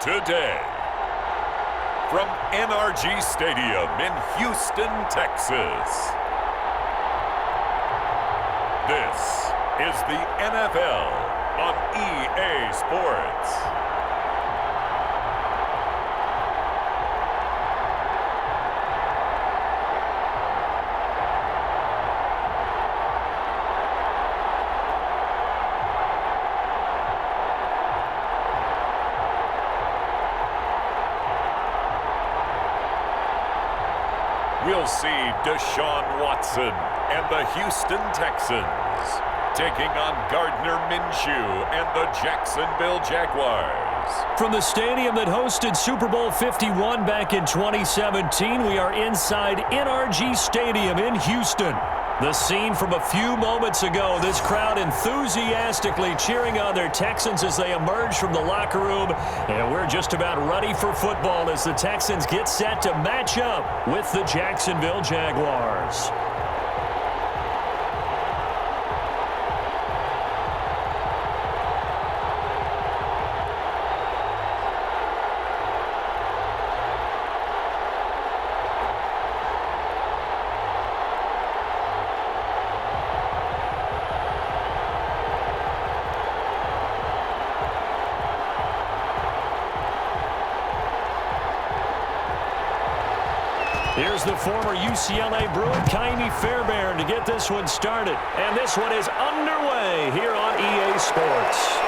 today. From NRG Stadium in Houston, Texas, this is the NFL on EA Sports. We'll see Deshaun Watson and the Houston Texans taking on Gardner Minshew and the Jacksonville Jaguars. From the stadium that hosted Super Bowl 51 back in 2017, we are inside NRG Stadium in Houston. The scene from a few moments ago, this crowd enthusiastically cheering on their Texans as they emerge from the locker room. And we're just about ready for football as the Texans get set to match up with the Jacksonville Jaguars. Here's the former UCLA Bruin, Kymie Fairbairn, to get this one started. And this one is underway here on EA Sports.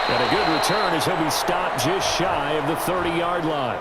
And a good return as he'll be stopped just shy of the 30-yard line.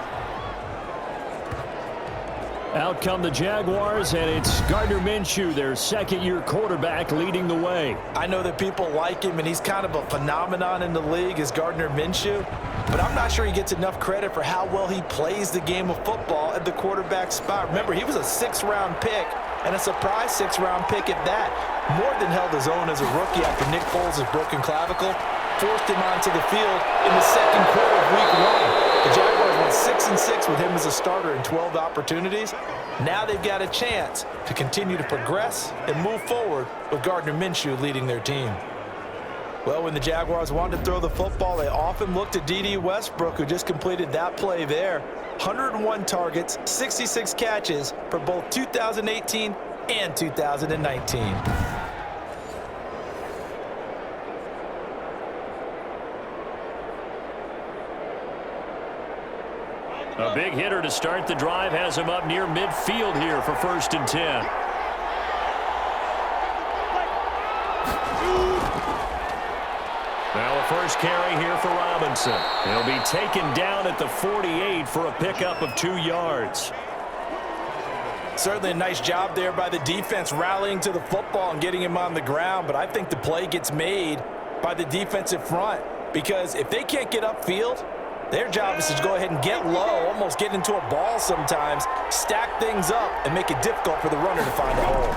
Out come the Jaguars, and it's Gardner Minshew, their second-year quarterback, leading the way. I know that people like him, and he's kind of a phenomenon in the league as Gardner Minshew, but I'm not sure he gets enough credit for how well he plays the game of football at the quarterback spot. Remember, he was a sixth-round pick, and a surprise sixth-round pick at that. More than held his own as a rookie after Nick Foles' broken clavicle forced him onto the field in the second quarter of Week 1. The Jaguars went 6-6 with him as a starter in 12 opportunities. Now they've got a chance to continue to progress and move forward with Gardner Minshew leading their team. Well, when the Jaguars wanted to throw the football, they often looked at D.D. Westbrook, who just completed that play there. 101 targets, 66 catches for both 2018 and 2019. A big hitter to start the drive has him up near midfield here for 1st and 10. Now a first carry here for Robinson. He'll be taken down at the 48 for a pickup of 2 yards. Certainly a nice job there by the defense rallying to the football and getting him on the ground, but I think the play gets made by the defensive front because if they can't get upfield, their job is to go ahead and get low, almost get into a ball sometimes, stack things up, and make it difficult for the runner to find a hole.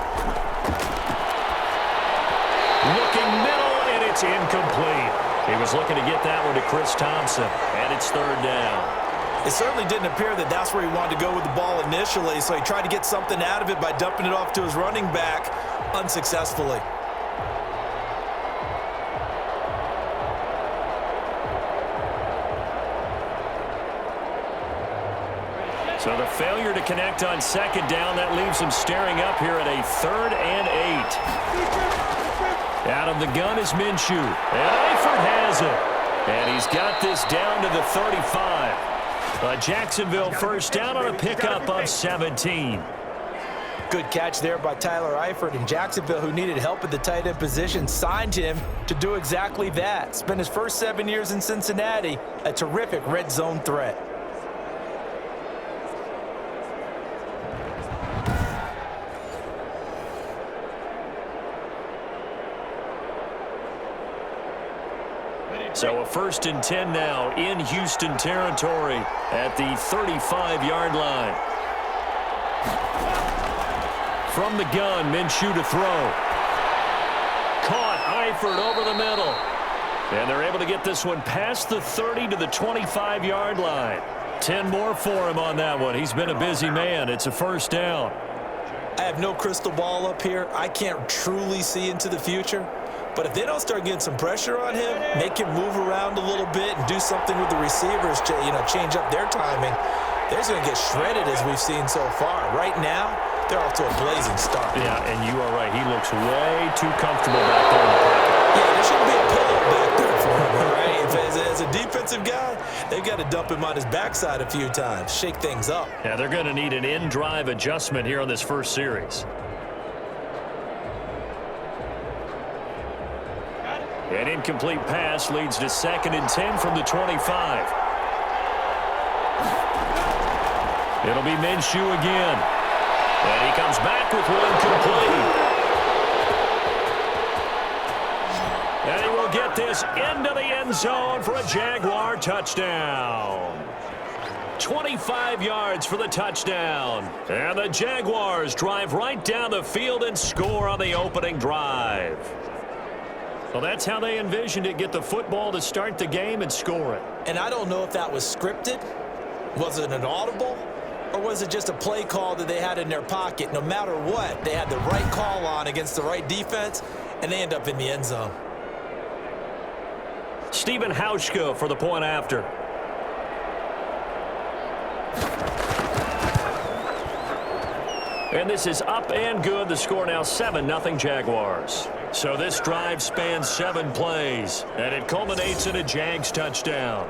Looking middle, and it's incomplete. He was looking to get that one to Chris Thompson, and it's 3rd down. It certainly didn't appear that that's where he wanted to go with the ball initially, so he tried to get something out of it by dumping it off to his running back unsuccessfully. So the failure to connect on 2nd down, that leaves him staring up here at a 3rd and 8. Out of the gun is Minshew. And Eifert has it. And he's got this down to the 35. A Jacksonville first down on a pickup of 17. Good catch there by Tyler Eifert, and Jacksonville, who needed help at the tight end position, signed him to do exactly that. Spent his first 7 years in Cincinnati, a terrific red zone threat. So a 1st and 10 now in Houston territory at the 35-yard line. From the gun, Minshew to throw. Caught Eifert over the middle. And they're able to get this one past the 30 to the 25-yard line. 10 more for him on that one. He's been a busy man. It's a 1st down. I have no crystal ball up here. I can't truly see into the future. But if they don't start getting some pressure on him, make him move around a little bit and do something with the receivers to, change up their timing, they're just going to get shredded as we've seen so far. Right now, they're off to a blazing start. Yeah, and you are right. He looks way too comfortable back there in the pocket. Yeah, there shouldn't be a pillow back there for him, all right? As a defensive guy, they've got to dump him on his backside a few times, shake things up. Yeah, they're going to need an in-drive adjustment here on this first series. An incomplete pass leads to 2nd and 10 from the 25. It'll be Minshew again. And he comes back with one complete. And he will get this into the end zone for a Jaguar touchdown. 25 yards for the touchdown. And the Jaguars drive right down the field and score on the opening drive. Well, that's how they envisioned it. Get the football to start the game and score it. And I don't know if that was scripted. Was it an audible? Or was it just a play call that they had in their pocket? No matter what, they had the right call on against the right defense, and they end up in the end zone. Stephen Hauschka for the point after. And this is up and good. The score now 7-0 Jaguars. So this drive spans 7 plays, and it culminates in a Jags touchdown.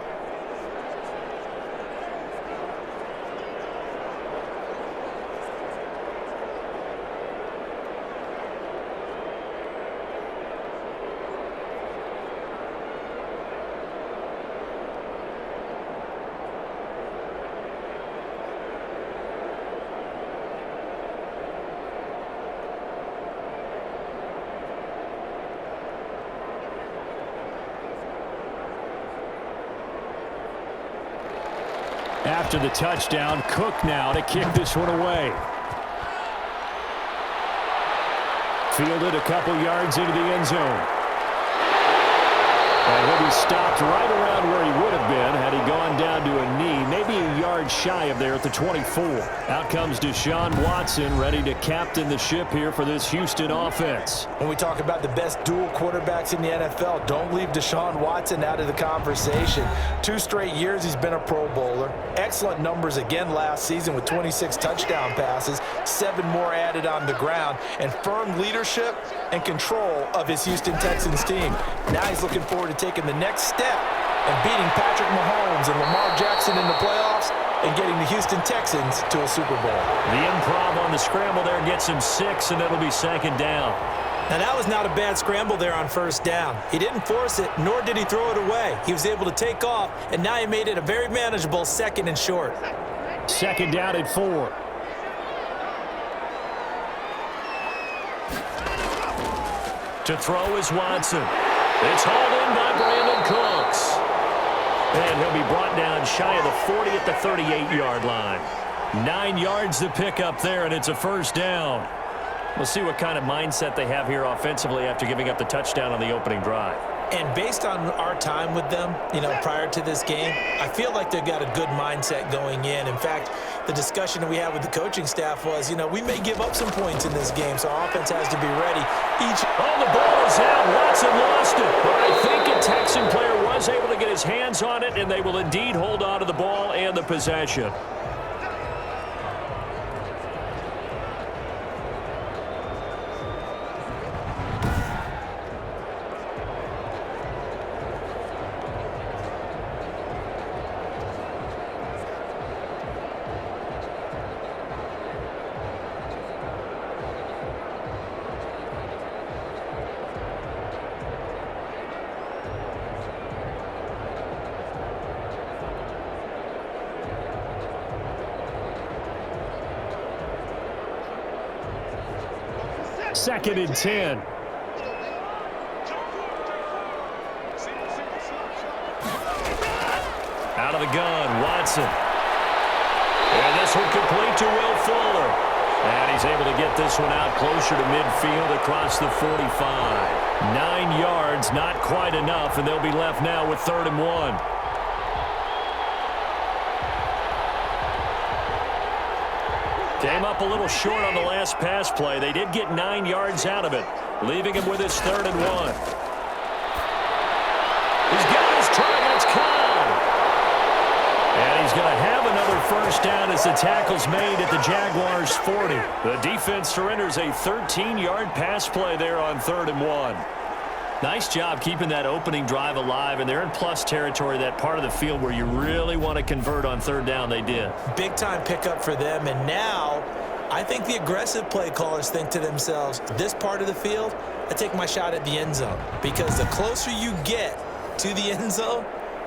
After the touchdown, Cook now to kick this one away. Fielded a couple yards into the end zone. And he'll be stopped right around where he would have been had he gone down to a knee, maybe a yard shy of there at the 24. Out comes Deshaun Watson, ready to captain the ship here for this Houston offense. When we talk about the best dual quarterbacks in the NFL, don't leave Deshaun Watson out of the conversation. 2 straight years he's been a Pro Bowler. Excellent numbers again last season with 26 touchdown passes, 7 more added on the ground, and firm leadership and control of his Houston Texans team. Now he's looking forward to taking the next step and beating Patrick Mahomes and Lamar Jackson in the playoffs and getting the Houston Texans to a Super Bowl. The improv on the scramble there gets him 6, and it'll be 2nd down. Now, that was not a bad scramble there on 1st down. He didn't force it, nor did he throw it away. He was able to take off, and now he made it a very manageable 2nd and short. 2nd down at 4. To throw is Watson. It's hauled in by Brandon Cooks. And he'll be brought down shy of the 40 at the 38-yard line. 9 yards to pick up there, and it's a 1st down. We'll see what kind of mindset they have here offensively after giving up the touchdown on the opening drive. And based on our time with them, prior to this game, I feel like they've got a good mindset going in. In fact, the discussion that we had with the coaching staff was, we may give up some points in this game, so our offense has to be ready. The ball is out. Watson lost it. But I think a Texan player was able to get his hands on it, and they will indeed hold on to the ball and the possession. Second and 10. Out of the gun, Watson. And this one complete to Will Fuller. And he's able to get this one out closer to midfield across the 45. 9 yards, not quite enough, and they'll be left now with 3rd and 1. Came up a little short on the last pass play. They did get 9 yards out of it, leaving him with his 3rd and 1. as the tackle's made at the Jaguars' 40. The defense surrenders a 13-yard pass play there on 3rd and 1. Nice job keeping that opening drive alive, and they're in plus territory, that part of the field where you really want to convert on 3rd down. They did. Big-time pickup for them, and now I think the aggressive play callers think to themselves, this part of the field, I take my shot at the end zone, because the closer you get to the end zone,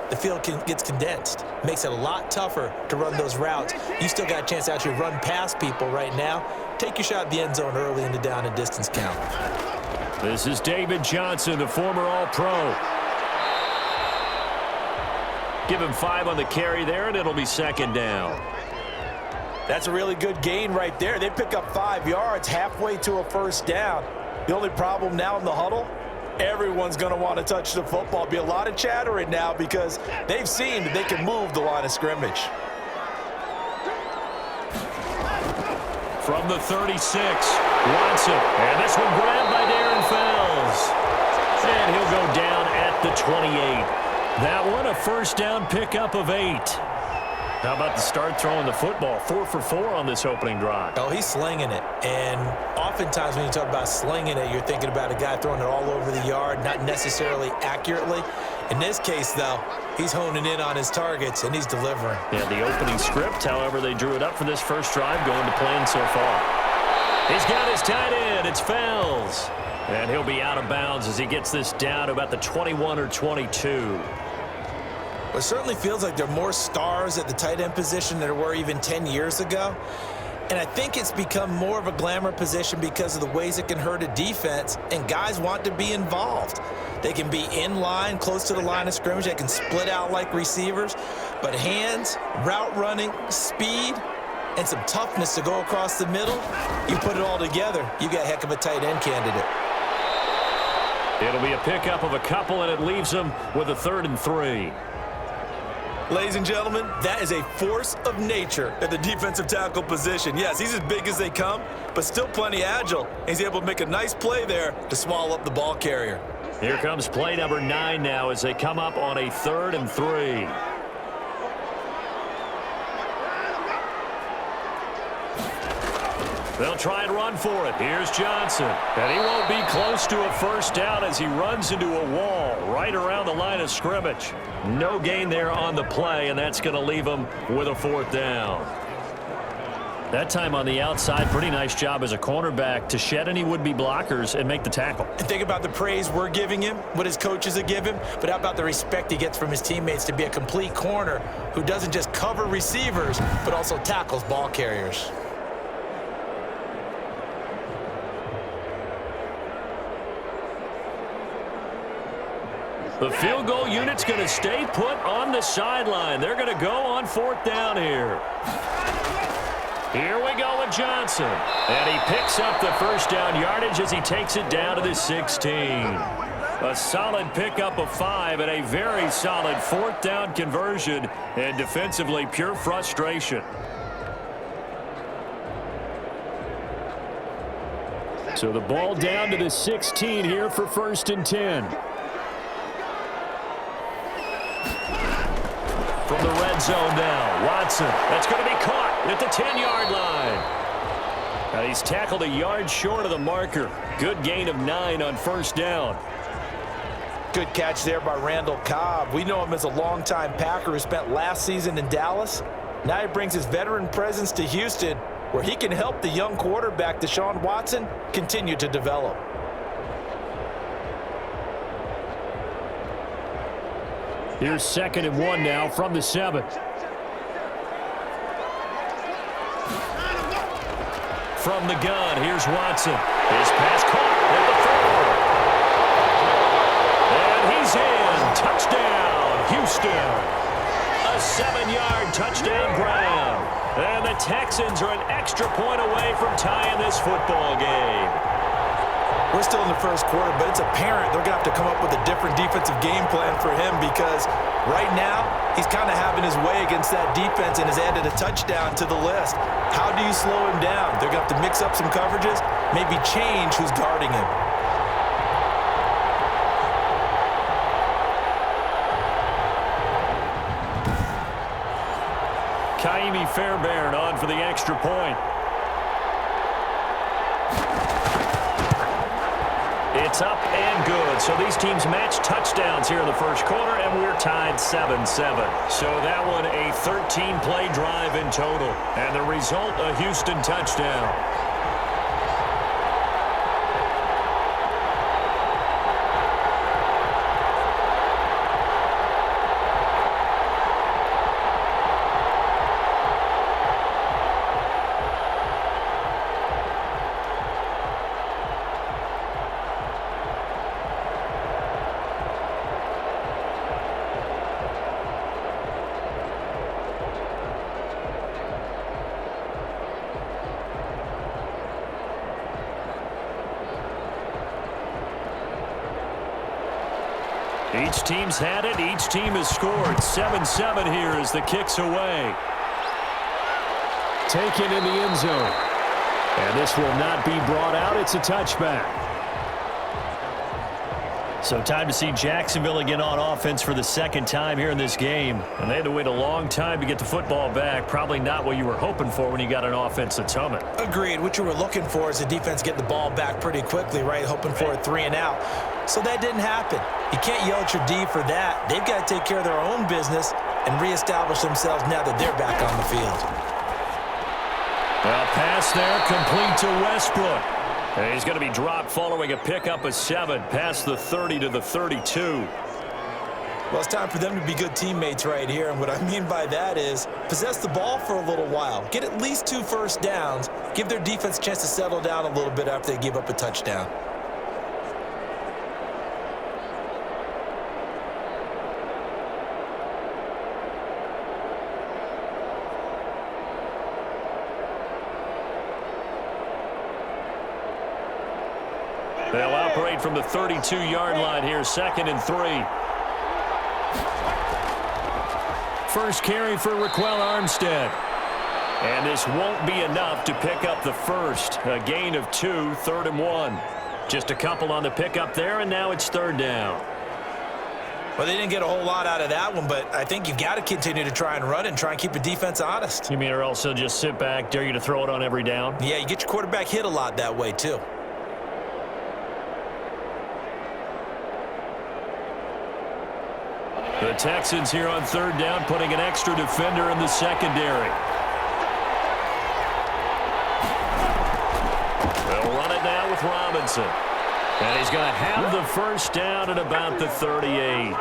the field gets condensed. Makes it a lot tougher to run those routes. You still got a chance to actually run past people right now. Take your shot at the end zone early in the down and distance count. This is David Johnson, the former All-Pro. Give him 5 on the carry there, and it'll be 2nd down. That's a really good gain right there. They pick up 5 yards halfway to a 1st down. The only problem now in the huddle, everyone's going to want to touch the football. Be a lot of chattering now because they've seen that they can move the line of scrimmage. From the 36, Watson. And this one grabbed by Darren Fells. And he'll go down at the 28. That one a 1st down pickup of 8. How about the start throwing the football? 4 for 4 on this opening drive. Oh, he's slinging it. And oftentimes when you talk about slinging it, you're thinking about a guy throwing it all over the yard, not necessarily accurately. In this case, though, he's honing in on his targets, and he's delivering. Yeah, the opening script, however, they drew it up for this first drive, going to plan so far. He's got his tight end. It's Fells. And he'll be out of bounds as he gets this down to about the 21 or 22. Well, it certainly feels like there are more stars at the tight end position than there were even 10 years ago. And I think it's become more of a glamour position because of the ways it can hurt a defense, and guys want to be involved. They can be in line, close to the line of scrimmage. They can split out like receivers. But hands, route running, speed, and some toughness to go across the middle, you put it all together, you got a heck of a tight end candidate. It'll be a pickup of a couple, and it leaves them with a 3rd and 3. Ladies and gentlemen, that is a force of nature at the defensive tackle position. Yes, he's as big as they come, but still plenty agile. He's able to make a nice play there to swallow up the ball carrier. Here comes play number 9 now as they come up on a 3rd and 3. They'll try and run for it. Here's Johnson. And he won't be close to a 1st down as he runs into a wall right around the line of scrimmage. No gain there on the play, and that's going to leave him with a 4th down. That time on the outside, pretty nice job as a cornerback to shed any would-be blockers and make the tackle. And think about the praise we're giving him, what his coaches have given him, but how about the respect he gets from his teammates to be a complete corner who doesn't just cover receivers, but also tackles ball carriers. The field goal unit's going to stay put on the sideline. They're going to go on 4th down here. Here we go with Johnson. And he picks up the 1st down yardage as he takes it down to the 16. A solid pickup of 5 and a very solid 4th down conversion. And defensively, pure frustration. So the ball down to the 16 here for 1st and 10. From the red zone now, Watson. That's going to be caught at the 10-yard line. Now he's tackled a yard short of the marker. Good gain of 9 on 1st down. Good catch there by Randall Cobb. We know him as a longtime Packer who spent last season in Dallas. Now he brings his veteran presence to Houston, where he can help the young quarterback, Deshaun Watson, continue to develop. Here's 2nd and 1 now from the 7. From the gun, here's Watson. His pass caught at the 4. And he's in. Touchdown, Houston. A 7-yard touchdown grab. And the Texans are an extra point away from tying this football game. We're still in the 1st quarter, but it's apparent they're going to have to come up with a different defensive game plan for him because right now he's kind of having his way against that defense and has added a touchdown to the list. How do you slow him down? They're going to have to mix up some coverages, maybe change who's guarding him. Kaimi Fairbairn on for the extra point. It's up and good. So these teams match touchdowns here in the first quarter, and we're tied 7-7. So that one a 13-play drive in total. And the result, a Houston touchdown. Each team's had it. Each team has scored. 7-7 here as the kick's away. Taken in the end zone. And this will not be brought out. It's a touchback. So time to see Jacksonville again on offense for the second time here in this game. And they had to wait a long time to get the football back. Probably not what you were hoping for when you got an offense that's humming. Agreed. What you were looking for is the defense getting the ball back pretty quickly, right? Hoping for a 3-and-out. So that didn't happen. You can't yell at your D for that. They've got to take care of their own business and reestablish themselves now that they're back on the field. Well, pass there, complete to Westbrook. And he's going to be dropped following a pickup of 7 past the 30 to the 32. Well, it's time for them to be good teammates right here. And what I mean by that is possess the ball for a little while. Get at least 2 first downs. Give their defense a chance to settle down a little bit after they give up a touchdown. They'll operate from the 32-yard line here, 2nd and 3. First carry for Raquel Armstead. And this won't be enough to pick up the first. A gain of 2, 3rd and 1. Just a couple on the pickup there, and now it's 3rd down. Well, they didn't get a whole lot out of that one, but I think you've got to continue to try and run and try and keep the defense honest. You mean or else they'll just sit back, dare you to throw it on every down? Yeah, you get your quarterback hit a lot that way, too. The Texans here on 3rd down, putting an extra defender in the secondary. They'll run it now with Robinson. And he's going to have the first down at about the 38.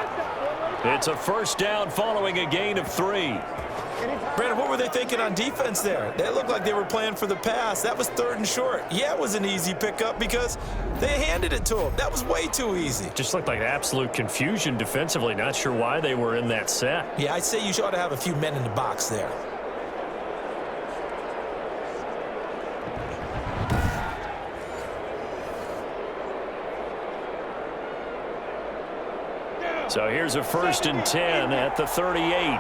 It's a first down following a gain of 3. Brandon, what were they thinking on defense there? They looked like they were playing for the pass. That was 3rd and short. Yeah, it was an easy pickup because they handed it to him. That was way too easy. Just looked like absolute confusion defensively. Not sure why they were in that set. Yeah, I'd say you ought to have a few men in the box there. So here's a 1st and 10 at the 38.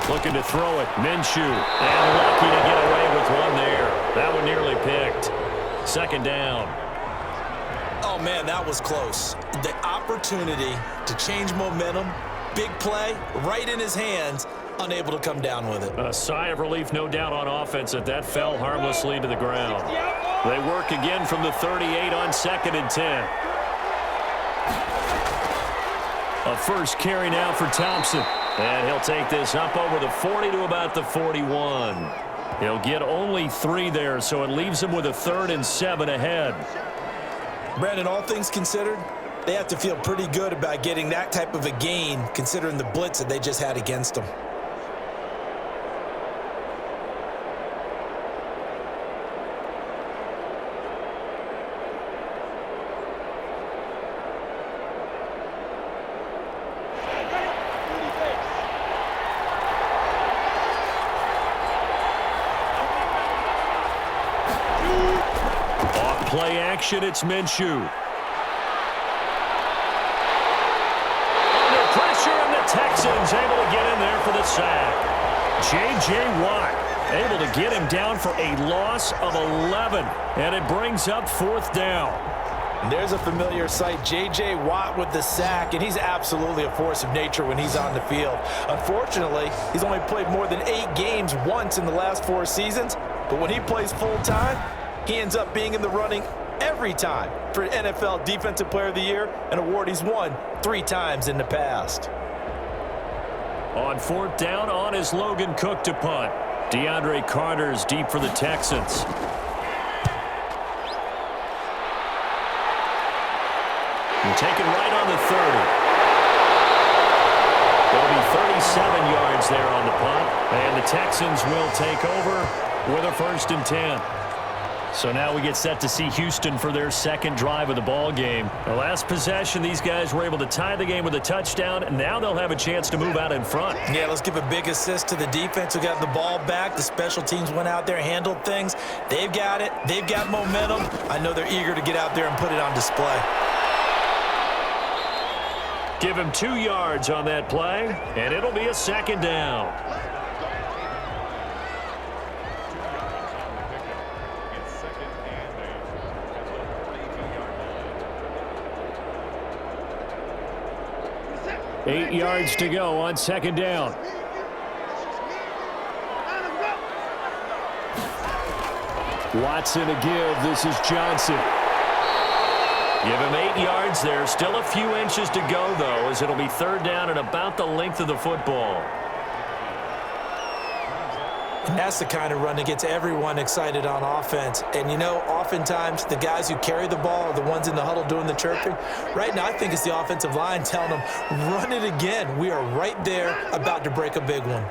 Looking to throw it. Minshew. And lucky to get away with one there. That one nearly picked. 2nd down. Oh, man, that was close. The opportunity to change momentum, big play, right in his hands, unable to come down with it. A sigh of relief, no doubt, on offense that fell harmlessly to the ground. They work again from the 38 on 2nd and 10. A first carry now for Thompson. And he'll take this up over the 40 to about the 41. He'll get only 3 there, so it leaves him with a 3rd and 7 ahead. Brandon, all things considered, they have to feel pretty good about getting that type of a gain, considering the blitz that they just had against them. Play action, it's Minshew. Under pressure, and the Texans able to get in there for the sack. J.J. Watt able to get him down for a loss of 11. And it brings up 4th down. And there's a familiar sight, J.J. Watt with the sack, and he's absolutely a force of nature when he's on the field. Unfortunately, he's only played more than 8 games once in the last 4 seasons, but when he plays full-time, he ends up being in the running every time for NFL Defensive Player of the Year, an award he's won 3 times in the past. On 4th down, on is Logan Cook to punt. DeAndre Carter's deep for the Texans. And taken right on the 30. It'll be 37 yards there on the punt. And the Texans will take over with a 1st and 10. So now we get set to see Houston for their 2nd drive of the ball game. The last possession, these guys were able to tie the game with a touchdown, and now they'll have a chance to move out in front. Yeah, let's give a big assist to the defense who got the ball back. The special teams went out there, handled things. They've got it. They've got momentum. I know they're eager to get out there and put it on display. Give him 2 yards on that play, and it'll be a 2nd down. Eight yards to go on 2nd down. Watson to give. This is Johnson. Give him 8 yards there. Still a few inches to go, though, as it'll be 3rd down and about the length of the football. And that's the kind of run that gets everyone excited on offense. And, you know, oftentimes the guys who carry the ball are the ones in the huddle doing the chirping. Right now, I think it's the offensive line telling them, run it again. We are right there about to break a big one.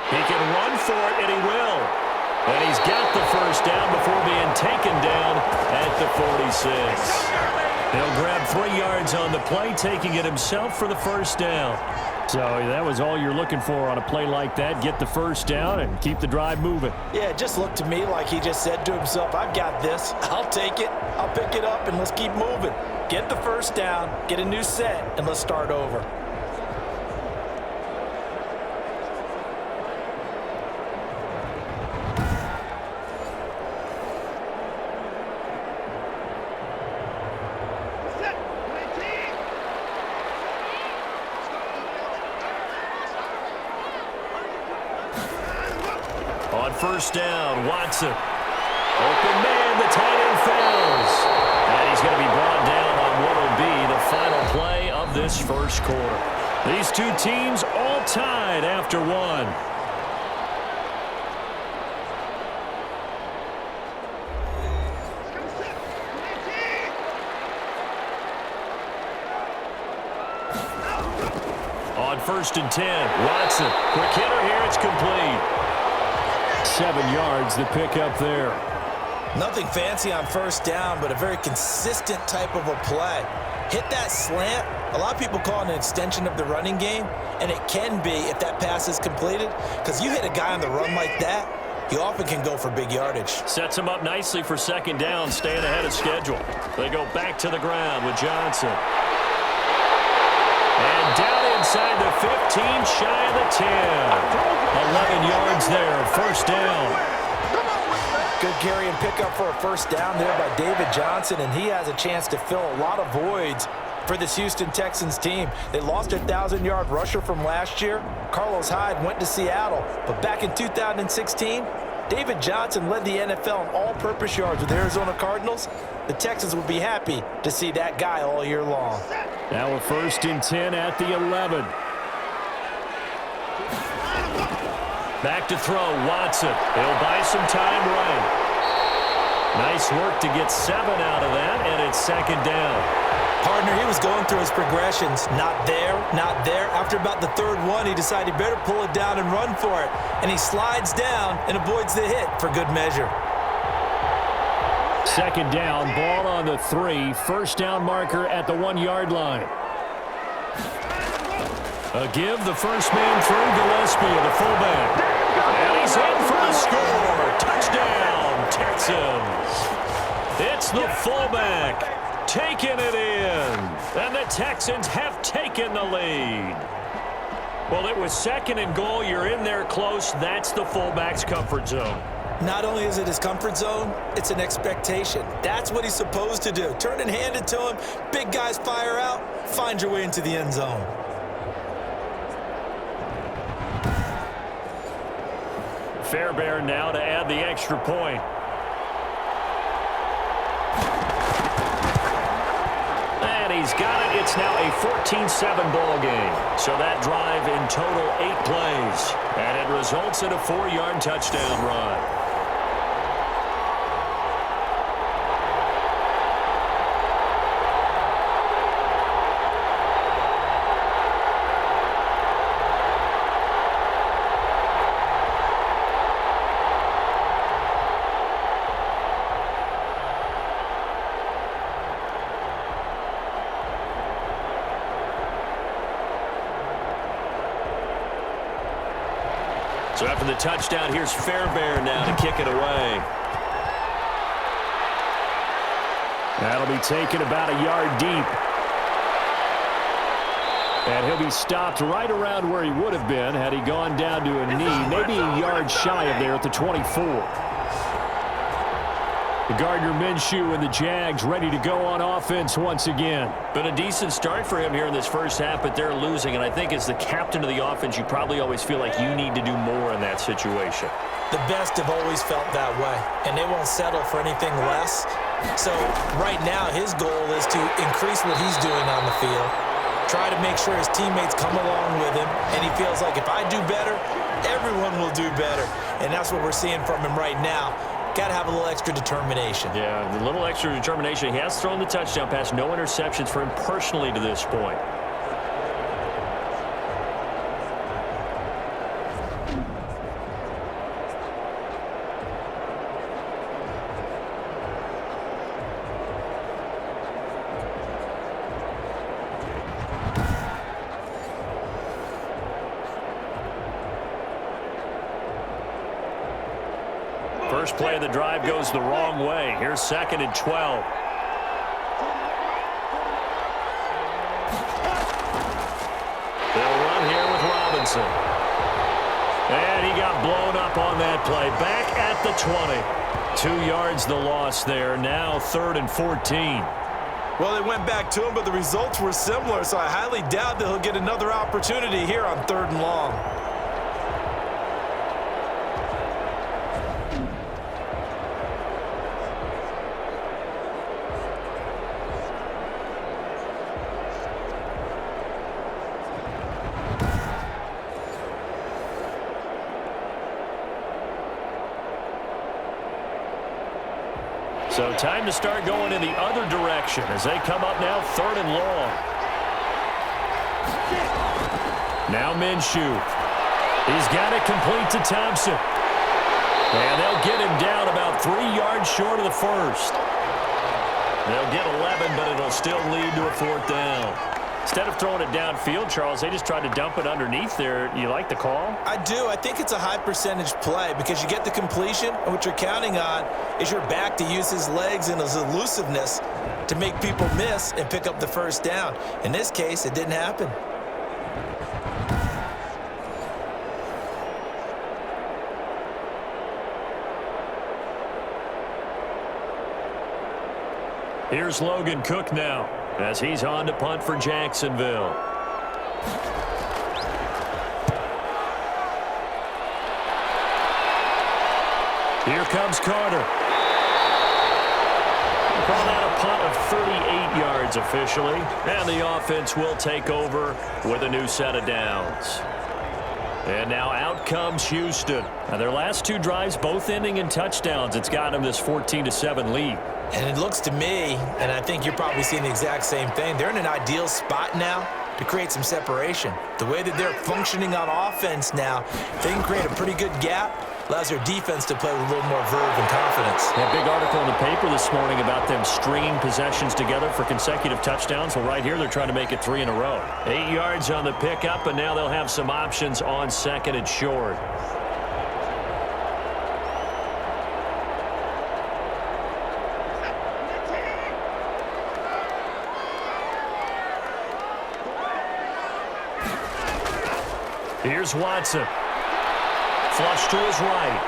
He can run for it, and he will. And he's got the 1st down before being taken down at the 46. He'll grab 3 yards on the play, taking it himself for the 1st down. So that was all you're looking for on a play like that. Get the 1st down and keep the drive moving. Yeah, it just looked to me like he just said to himself, I've got this. I'll take it. I'll pick it up, and let's keep moving. Get the 1st down, get a new set, and let's start over. On 1st down, Watson. Open man, the tight end fails. And he's going to be brought down on what will be the final play of this 1st quarter. These 2 teams all tied after 1. On 1st and 10, Watson. Quick hitter here, it's complete. 7 yards the pick up there. Nothing fancy on 1st down, but a very consistent type of a play. Hit that slant. A lot of people call it an extension of the running game, and it can be if that pass is completed, because you hit a guy on the run like that, you often can go for big yardage. Sets him up nicely for 2nd down, staying ahead of schedule. They go back to the ground with Johnson. And down inside the 15, shy of the 10. 11 yards there, 1st down. Good carry and pickup for a 1st down there by David Johnson, and he has a chance to fill a lot of voids for this Houston Texans team. They lost their 1,000-yard rusher from last year. Carlos Hyde went to Seattle, but back in 2016, David Johnson led the NFL in all-purpose yards with Arizona Cardinals. The Texans would be happy to see that guy all year long. Now a 1st and 10 at the 11. Back to throw, Watson. He'll buy some time right. Nice work to get 7 out of that, and it's 2nd down. Partner, he was going through his progressions. Not there, not there. After about the 3rd one, he decided he better pull it down and run for it. And he slides down and avoids the hit for good measure. 2nd down, ball on the 3. 1st down marker at the 1-yard line. A give, the 1st man through, Gillespie, the fullback. And he's in for the score. Touchdown, Texans. It's the fullback taking it in. And the Texans have taken the lead. Well, it was 2nd and goal. You're in there close. That's the fullback's comfort zone. Not only is it his comfort zone, it's an expectation. That's what he's supposed to do. Turn and hand it to him. Big guys fire out. Find your way into the end zone. Fairbairn now to add the extra point. And he's got it. It's now a 14-7 ball game. So that drive in total 8 plays. And it results in a 4-yard touchdown run. So after the touchdown, here's Fairbairn now to kick it away. That'll be taken about a yard deep. And he'll be stopped right around where he would have been had he gone down to a knee, maybe a yard shy of there at the 24. Gardner Minshew and the Jags ready to go on offense once again. Been a decent start for him here in this first half, but they're losing. And I think as the captain of the offense, you probably always feel like you need to do more in that situation. The best have always felt that way, and they won't settle for anything less. So right now, his goal is to increase what he's doing on the field, try to make sure his teammates come along with him, and he feels like if I do better, everyone will do better. And that's what we're seeing from him right now. Got to have a little extra determination. Yeah, a little extra determination. He has thrown the touchdown pass. No interceptions for him personally to this point. First play of the drive goes the wrong way. Here's 2nd and 12. They'll run here with Robinson. And he got blown up on that play. Back at the 20. 2 yards the loss there. Now 3rd and 14. Well, they went back to him, but the results were similar, so I highly doubt that he'll get another opportunity here on 3rd and long. So time to start going in the other direction as they come up now 3rd and long. Now Minshew. He's got it complete to Thompson. And they'll get him down about 3 yards short of the first. They'll get 11, but it'll still lead to a 4th down. Instead of throwing it downfield, Charles, they just tried to dump it underneath there. You like the call? I do. I think it's a high percentage play because you get the completion, and what you're counting on is your back to use his legs and his elusiveness to make people miss and pick up the 1st down. In this case, it didn't happen. Here's Logan Cook now as he's on to punt for Jacksonville. Here comes Carter. Call that a punt of 38 yards officially. And the offense will take over with a new set of downs. And now out comes Houston. Now their last 2 drives both ending in touchdowns. It's got them this 14-7 lead. And it looks to me, and I think you're probably seeing the exact same thing, they're in an ideal spot now to create some separation. The way that they're functioning on offense now, they can create a pretty good gap, allows their defense to play with a little more verve and confidence. Yeah, big article in the paper this morning about them stringing possessions together for consecutive touchdowns. Well, right here, they're trying to make it 3 in a row. 8 yards on the pickup, and now they'll have some options on 2nd and short. Here's Watson. Flush to his right.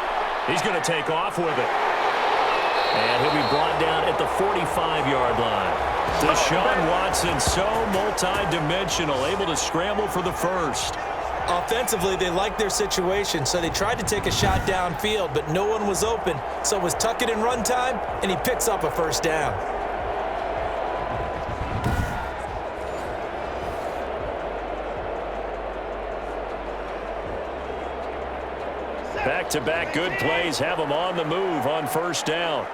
He's going to take off with it. And he'll be brought down at the 45-yard line. Deshaun Watson, so multi-dimensional, able to scramble for the first. Offensively, they liked their situation, so they tried to take a shot downfield, but no one was open. So it was tuck it in run time, and he picks up a first down. Back-to-back good plays have him on the move on first down.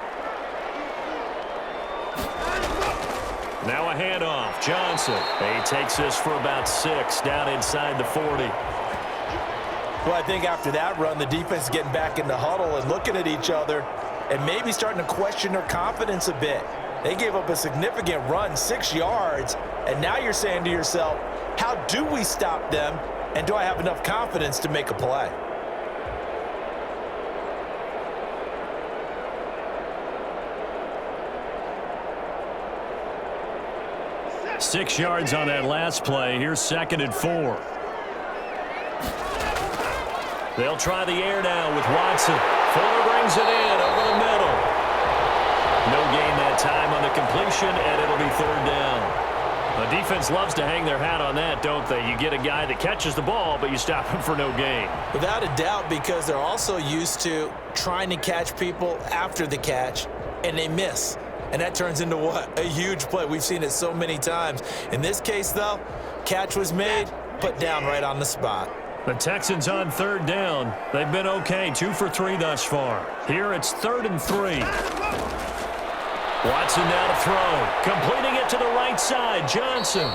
Now a handoff. Johnson. He takes this for about 6 down inside the 40. Well, I think after that run, the defense is getting back in the huddle and looking at each other and maybe starting to question their confidence a bit. They gave up a significant run, 6 yards, and now you're saying to yourself, how do we stop them, and do I have enough confidence to make a play? Six yards on that last play. Here's 2nd and 4. They'll try the air now with Watson. Fuller brings it in over the middle. No gain that time on the completion, and it'll be 3rd down. The defense loves to hang their hat on that, don't they? You get a guy that catches the ball, but you stop him for no gain. Without a doubt, because they're also used to trying to catch people after the catch, and they miss. And that turns into what? A huge play. We've seen it so many times. In this case, though, catch was made, put down right on the spot. The Texans on 3rd down. They've been okay, 2 for 3 thus far. Here it's 3rd and 3. Watson now to throw. Completing it to the right side. Johnson.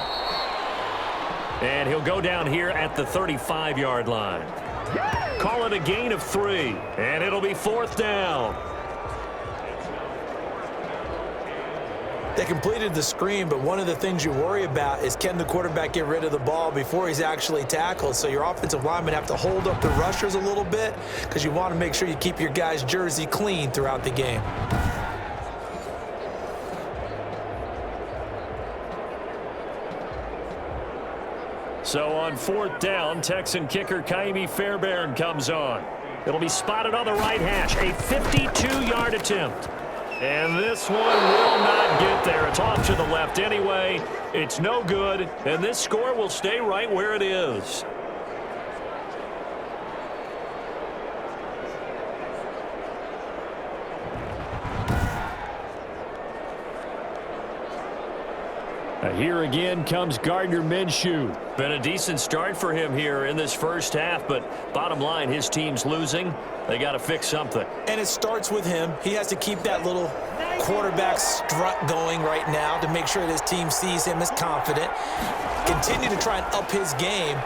And he'll go down here at the 35-yard line. Call it a gain of 3. And it'll be 4th down. They completed the screen, but one of the things you worry about is can the quarterback get rid of the ball before he's actually tackled? So your offensive linemen have to hold up the rushers a little bit because you want to make sure you keep your guy's jersey clean throughout the game. So on 4th down, Texan kicker Kaimi Fairbairn comes on. It'll be spotted on the right hash, a 52-yard attempt. And this one will not get there. It's off to the left anyway. It's no good, and this score will stay right where it is. Here again comes Gardner Minshew. Been a decent start for him here in this first half, but bottom line, his team's losing. They got to fix something. And it starts with him. He has to keep that little quarterback strut going right now to make sure that his team sees him as confident. Continue to try and up his game,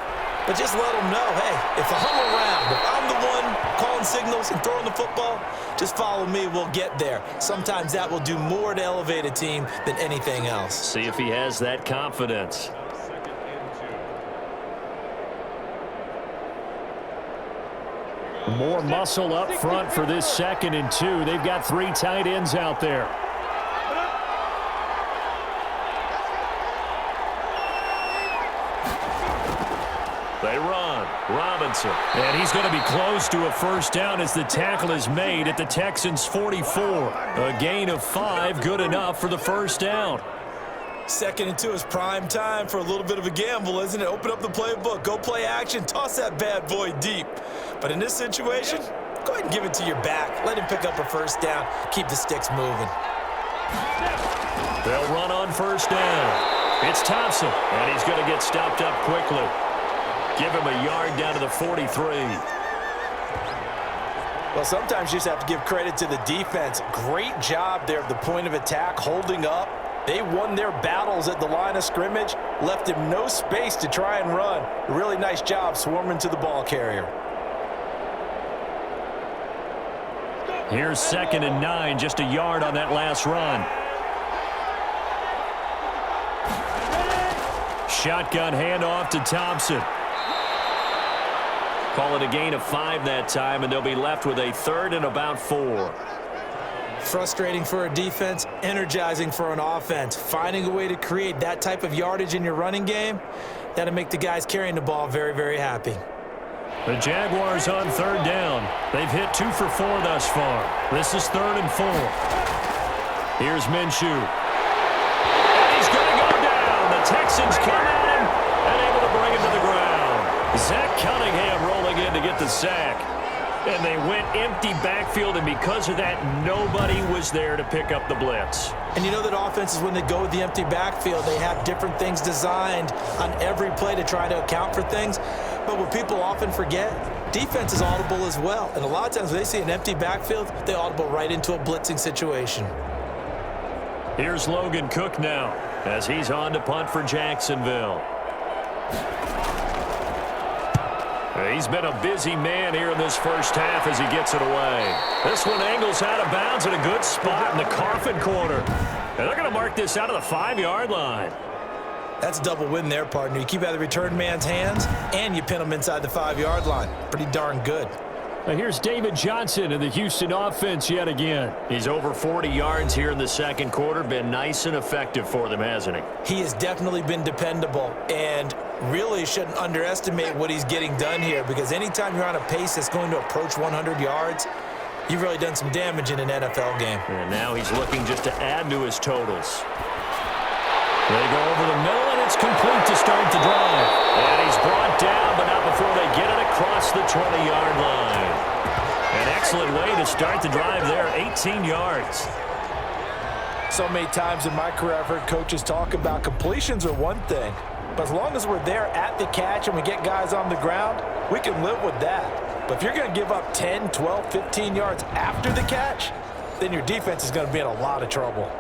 but just let him know, hey, if I'm around, if I'm the one calling signals and throwing the football, just follow me, we'll get there. Sometimes that will do more to elevate a team than anything else. See if he has that confidence. More muscle up front for this 2nd and 2. They've got 3 tight ends out there. They run. Robinson. And he's going to be close to a first down as the tackle is made at the Texans' 44. A gain of 5, good enough for the first down. 2nd and 2 is prime time for a little bit of a gamble, isn't it? Open up the playbook, go play action, toss that bad boy deep. But in this situation, go ahead and give it to your back. Let him pick up a first down. Keep the sticks moving. They'll run on first down. It's Thompson, and he's going to get stopped up quickly. Give him a yard down to the 43. Well, sometimes you just have to give credit to the defense. Great job there at the point of attack, holding up. They won their battles at the line of scrimmage, left him no space to try and run. Really nice job swarming to the ball carrier. Here's 2nd and 9, just a yard on that last run. Shotgun handoff to Thompson. Call it a gain of 5 that time, and they'll be left with a 3rd and about 4. Frustrating for a defense, energizing for an offense. Finding a way to create that type of yardage in your running game, that'll make the guys carrying the ball very, very happy. The Jaguars on third down. They've hit 2 for 4 thus far. This is 3rd and 4. Here's Minshew. And he's going to go down. The Texans come at him and able to bring him to the ground. Zach Cunningham rolling in to get the sack. And they went empty backfield, and because of that, nobody was there to pick up the blitz. And you know that offenses, when they go with the empty backfield, they have different things designed on every play to try to account for things. But what people often forget, defense is audible as well. And a lot of times when they see an empty backfield, they audible right into a blitzing situation. Here's Logan Cook now as he's on to punt for Jacksonville. He's been a busy man here in this first half as he gets it away. This one angles out of bounds at a good spot in the coffin corner. And they're going to mark this out of the 5-yard line. That's a double win there, partner. You keep out of the return man's hands, and you pin him inside the 5-yard line. Pretty darn good. Now here's David Johnson in the Houston offense yet again. He's over 40 yards here in the second quarter. Been nice and effective for them, hasn't he? He has definitely been dependable, and really shouldn't underestimate what he's getting done here, because anytime you're on a pace that's going to approach 100 yards, you've really done some damage in an NFL game. And now he's looking just to add to his totals. They go over the middle, and it's complete to start the drive. And he's brought down, but not before they get it across the 20-yard line. An excellent way to start the drive there, 18 yards. So many times in my career I've heard coaches talk about completions are one thing, but as long as we're there at the catch and we get guys on the ground, we can live with that. But if you're going to give up 10, 12, 15 yards after the catch, then your defense is going to be in a lot of trouble.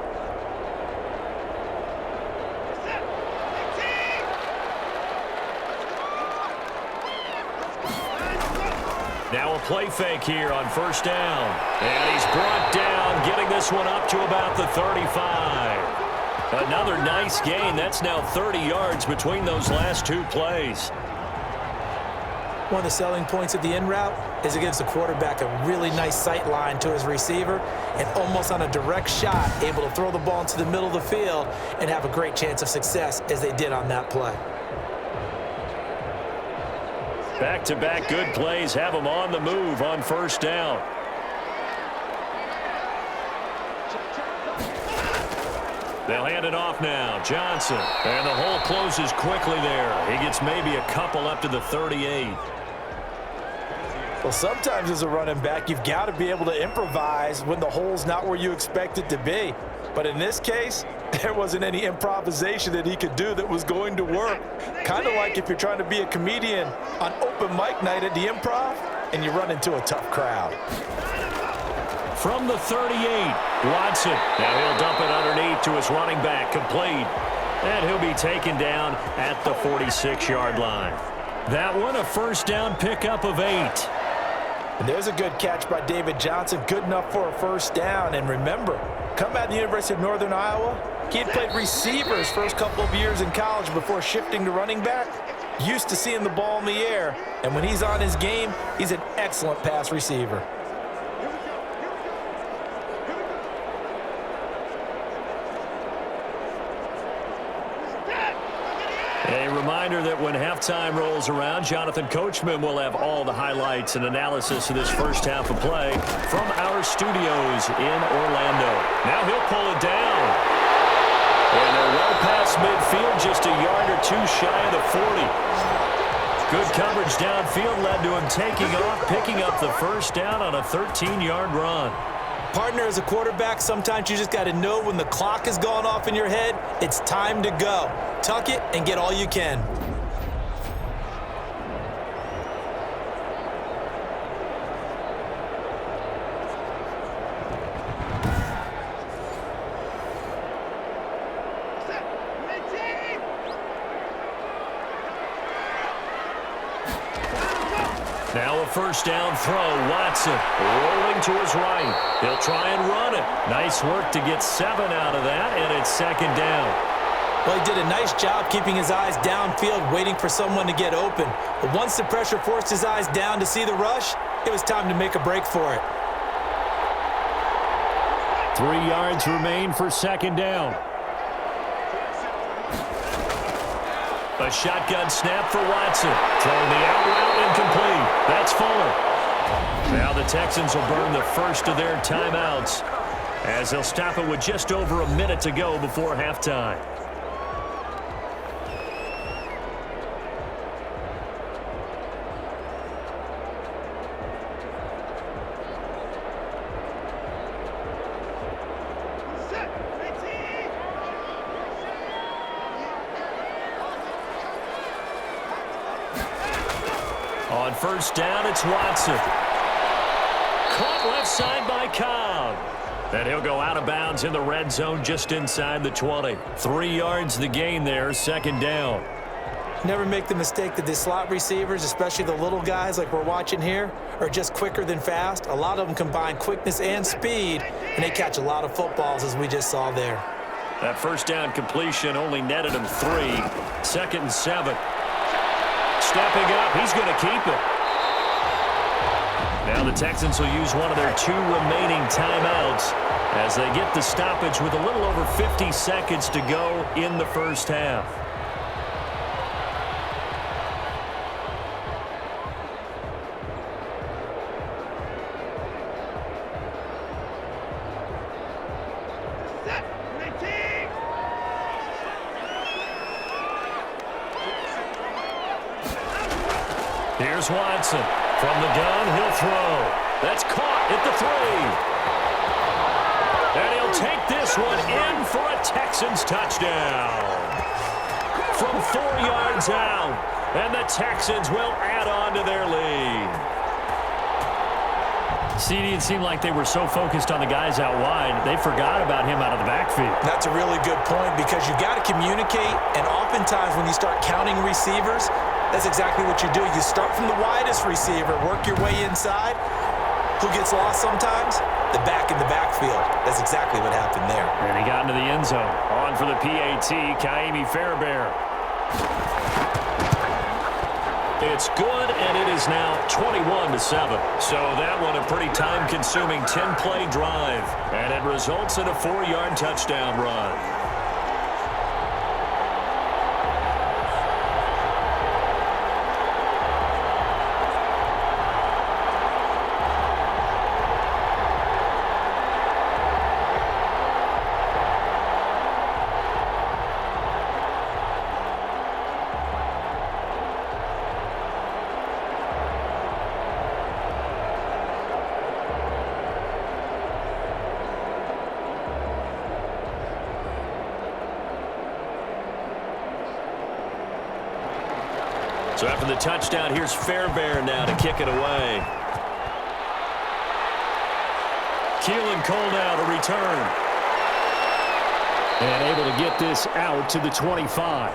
Now a play fake here on first down. And he's brought down, getting this one up to about the 35. Another nice gain. That's now 30 yards between those last 2 plays. One of the selling points of the in route is it gives the quarterback a really nice sight line to his receiver, and almost on a direct shot, able to throw the ball into the middle of the field and have a great chance of success as they did on that play. Back-to-back good plays have them on the move on first down. They'll hand it off now. Johnson. And the hole closes quickly there. He gets maybe a couple up to the 38. Well, sometimes as a running back, you've got to be able to improvise when the hole's not where you expect it to be. But in this case, there wasn't any improvisation that he could do that was going to work. Kind of like if you're trying to be a comedian on open mic night at the Improv and you run into a tough crowd. From the 38, Watson. Now he'll dump it underneath to his running back, complete. And he'll be taken down at the 46-yard line. That one, a first down pickup of 8. And there's a good catch by David Johnson, good enough for a first down. And remember, come out of the University of Northern Iowa, he had played receiver his first couple of years in college before shifting to running back. Used to seeing the ball in the air, and when he's on his game, he's an excellent pass receiver. A reminder that when halftime rolls around, Jonathan Coachman will have all the highlights and analysis of this first half of play from our studios in Orlando. Now he'll pull it down. And they're well past midfield, just a yard or 2 shy of the 40. Good coverage downfield led to him taking off, picking up the first down on a 13-yard run. Partner, as a quarterback, sometimes you just got to know when the clock is going off in your head, it's time to go. Tuck it and get all you can. Now a first down throw. Watson rolling to his right. He'll try and run it. Nice work to get 7 out of that, and it's second down. Well, he did a nice job keeping his eyes downfield, waiting for someone to get open. But once the pressure forced his eyes down to see the rush, it was time to make a break for it. 3 yards remain for second down. A shotgun snap for Watson. Throwing the out route incomplete. That's Fuller. Now the Texans will burn the first of their timeouts as they'll stop it with just over a minute to go before halftime. On first down, it's Watson. Caught left side by Cobb. And he'll go out of bounds in the red zone just inside the 20. 3 yards the gain there, second down. Never make the mistake that the slot receivers, especially the little guys like we're watching here, are just quicker than fast. A lot of them combine quickness and speed, and they catch a lot of footballs, as we just saw there. That first down completion only netted him 3. 2nd and 7. Stepping up, he's going to keep it. Now the Texans will use one of their 2 remaining timeouts as they get the stoppage with a little over 50 seconds to go in the first half. Here's Watson. From the gun, he'll throw. That's caught at the 3. And he'll take this one in for a Texans touchdown. From 4 yards out. And the Texans will add on to their lead. CD, it seemed like they were so focused on the guys out wide, they forgot about him out of the backfield. That's a really good point because you got to communicate, and oftentimes when you start counting receivers, that's exactly what you do. You start from the widest receiver, work your way inside. Who gets lost sometimes? The back in the backfield. That's exactly what happened there. And he got into the end zone. On for the PAT, Kaimi Fairbairn. It's good, and it is now 21-7. So that one a pretty time-consuming 10-play drive, and it results in a 4-yard touchdown run. So after the touchdown, here's Fairbairn now to kick it away. Keelan Cole now to return. And able to get this out to the 25.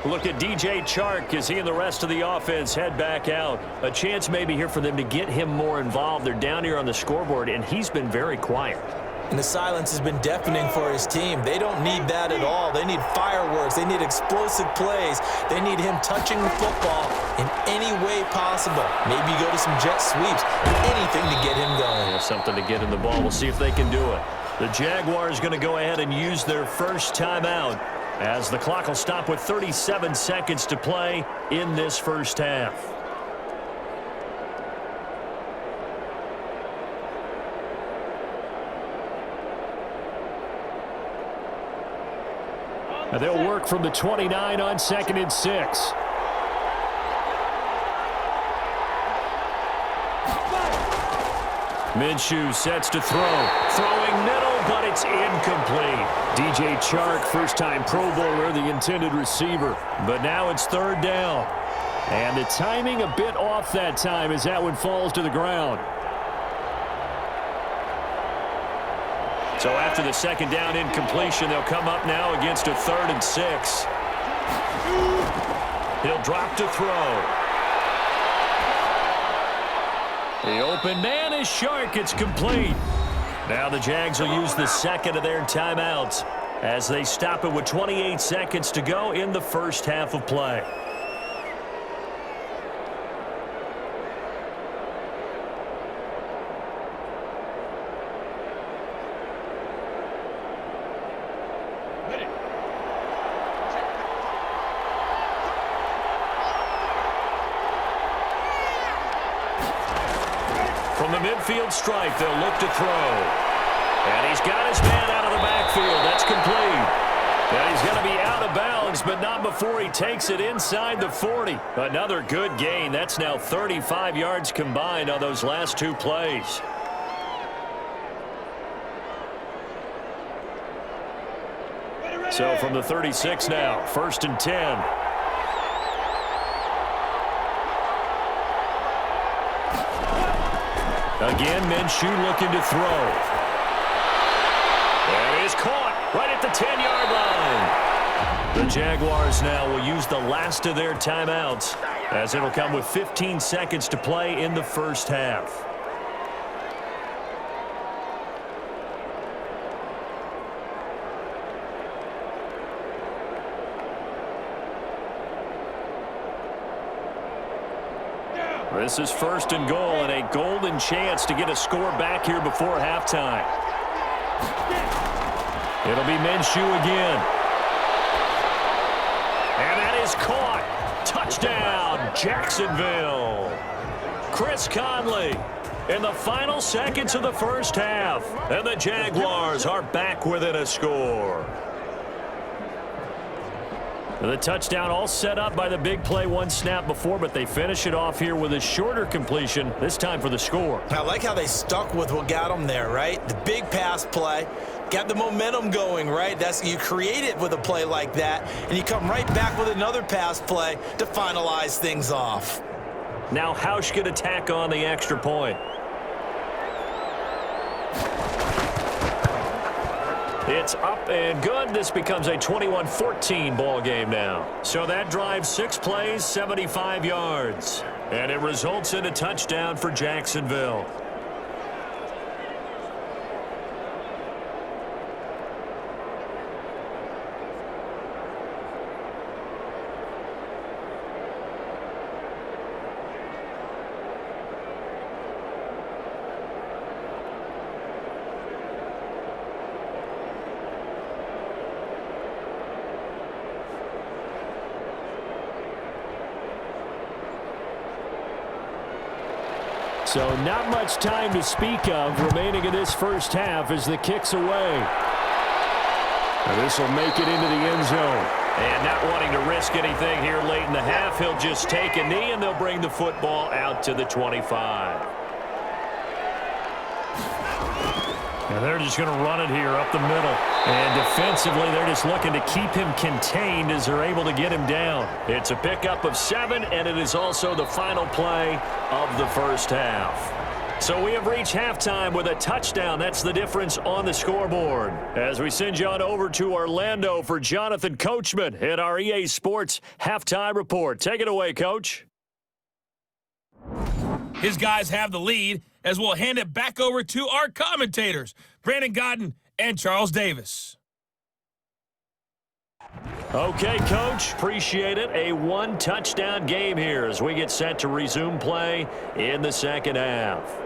Look at DJ Chark as he and the rest of the offense head back out. A chance maybe here for them to get him more involved. They're down here on the scoreboard, and he's been very quiet. And the silence has been deafening for his team. They don't need that at all. They need fireworks. They need explosive plays. They need him touching the football in any way possible. Maybe go to some jet sweeps. Anything to get him going. Yeah, something to get in the ball. We'll see if they can do it. The Jaguars going to go ahead and use their first timeout as the clock will stop with 37 seconds to play in this first half. And they'll work from the 29 on 2nd and 6. Minshew sets to throw. Throwing middle, but it's incomplete. DJ Chark, first-time Pro Bowler, the intended receiver. But now it's 3rd down. And the timing a bit off that time as that one falls to the ground. So after the 2nd down incompletion, they'll come up now against a 3rd and 6. He'll drop to throw. The open man is Chark. It's complete. Now the Jags will use the 2nd of their timeouts as they stop it with 28 seconds to go in the first half of play. midfield stripe. They'll look to throw. And he's got his man out of the backfield. That's complete. And he's going to be out of bounds, but not before he takes it inside the 40. Another good gain. That's now 35 yards combined on those last two plays. So from the 36 now, 1st and 10. Again, Minshew looking to throw. And he's caught right at the 10-yard line. The Jaguars now will use the last of their timeouts, as it'll come with 15 seconds to play in the first half. This is 1st and goal and a golden chance to get a score back here before halftime. It'll be Minshew again. And that is caught. Touchdown, Jacksonville. Chris Conley in the final seconds of the first half. And the Jaguars are back within a score. The touchdown all set up by the big play one snap before, but they finish it off here with a shorter completion, this time for the score. I like how they stuck with what got them there, right? The big pass play, got the momentum going, right? You create it with a play like that, and you come right back with another pass play to finalize things off. Now Hausch could attack on the extra point. It's up and good. This becomes a 21-14 ball game now. So that drives 6 plays, 75 yards. And it results in a touchdown for Jacksonville. So not much time to speak of remaining in this first half as the kick's away. And this will make it into the end zone. And not wanting to risk anything here late in the half, he'll just take a knee and they'll bring the football out to the 25. And they're just going to run it here up the middle. And defensively, they're just looking to keep him contained as they're able to get him down. It's a pickup of 7, and it is also the final play of the first half. So we have reached halftime with a touchdown. That's the difference on the scoreboard. As we send you on over to Orlando for Jonathan Coachman in our EA Sports Halftime Report. Take it away, Coach. His guys have the lead, as we'll hand it back over to our commentators, Brandon Godden and Charles Davis. Okay, Coach, appreciate it. A one-touchdown game here as we get set to resume play in the second half.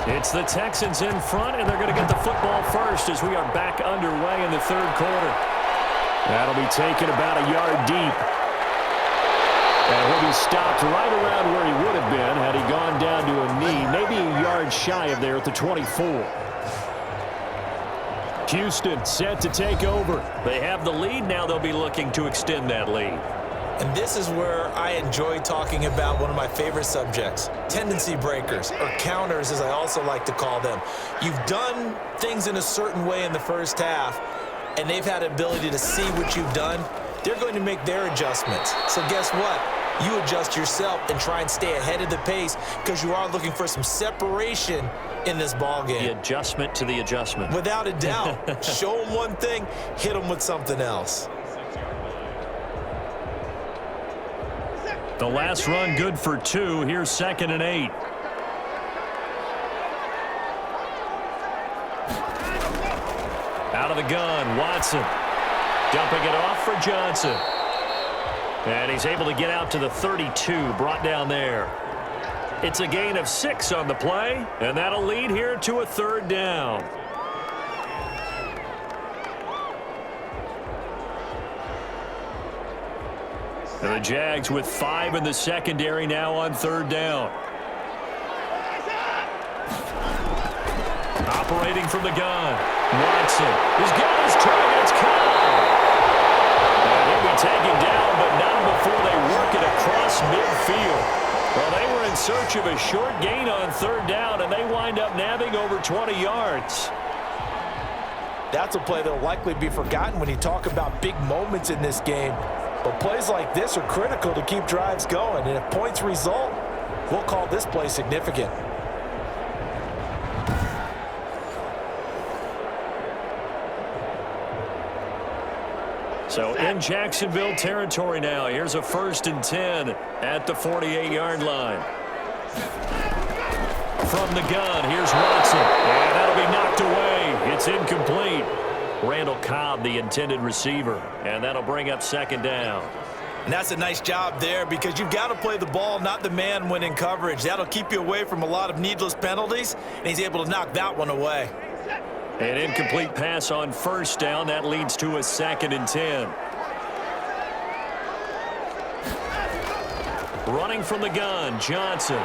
It's the Texans in front, and they're going to get the football first as we are back underway in the third quarter. That'll be taken about a yard deep. And he'll be stopped right around where he would have been had he gone down to a knee, maybe a yard shy of there at the 24. Houston set to take over. They have the lead. Now they'll be looking to extend that lead. And this is where I enjoy talking about one of my favorite subjects, tendency breakers, or counters as I also like to call them. You've done things in a certain way in the first half, and they've had the ability to see what you've done. They're going to make their adjustments. So guess what? You adjust yourself and try and stay ahead of the pace because you are looking for some separation in this ball game. The adjustment to the adjustment. Without a doubt. Show them one thing, hit them with something else. The last run good for 2. Here's 2nd and 8. Out of the gun, Watson. Dumping it off for Johnson. And he's able to get out to the 32, brought down there. It's a gain of 6 on the play, and that'll lead here to a 3rd down. And the Jags with 5 in the secondary now on 3rd down. Operating from the gun. Watson. His gun is turned. It's caught. And he'll be taken down, but not before they work it across midfield. Well, they were in search of a short gain on 3rd down, and they wind up nabbing over 20 yards. That's a play that will likely be forgotten when you talk about big moments in this game. But plays like this are critical to keep drives going. And if points result, we'll call this play significant. So in Jacksonville territory now. Here's a 1st and 10 at the 48-yard line. From the gun, here's Watson. And that'll be knocked away. It's incomplete. Randall Cobb, the intended receiver. And that'll bring up 2nd down. And that's a nice job there because you've got to play the ball, not the man when in coverage. That'll keep you away from a lot of needless penalties, and he's able to knock that one away. An incomplete pass on 1st down. That leads to a 2nd and 10. Running from the gun, Johnson.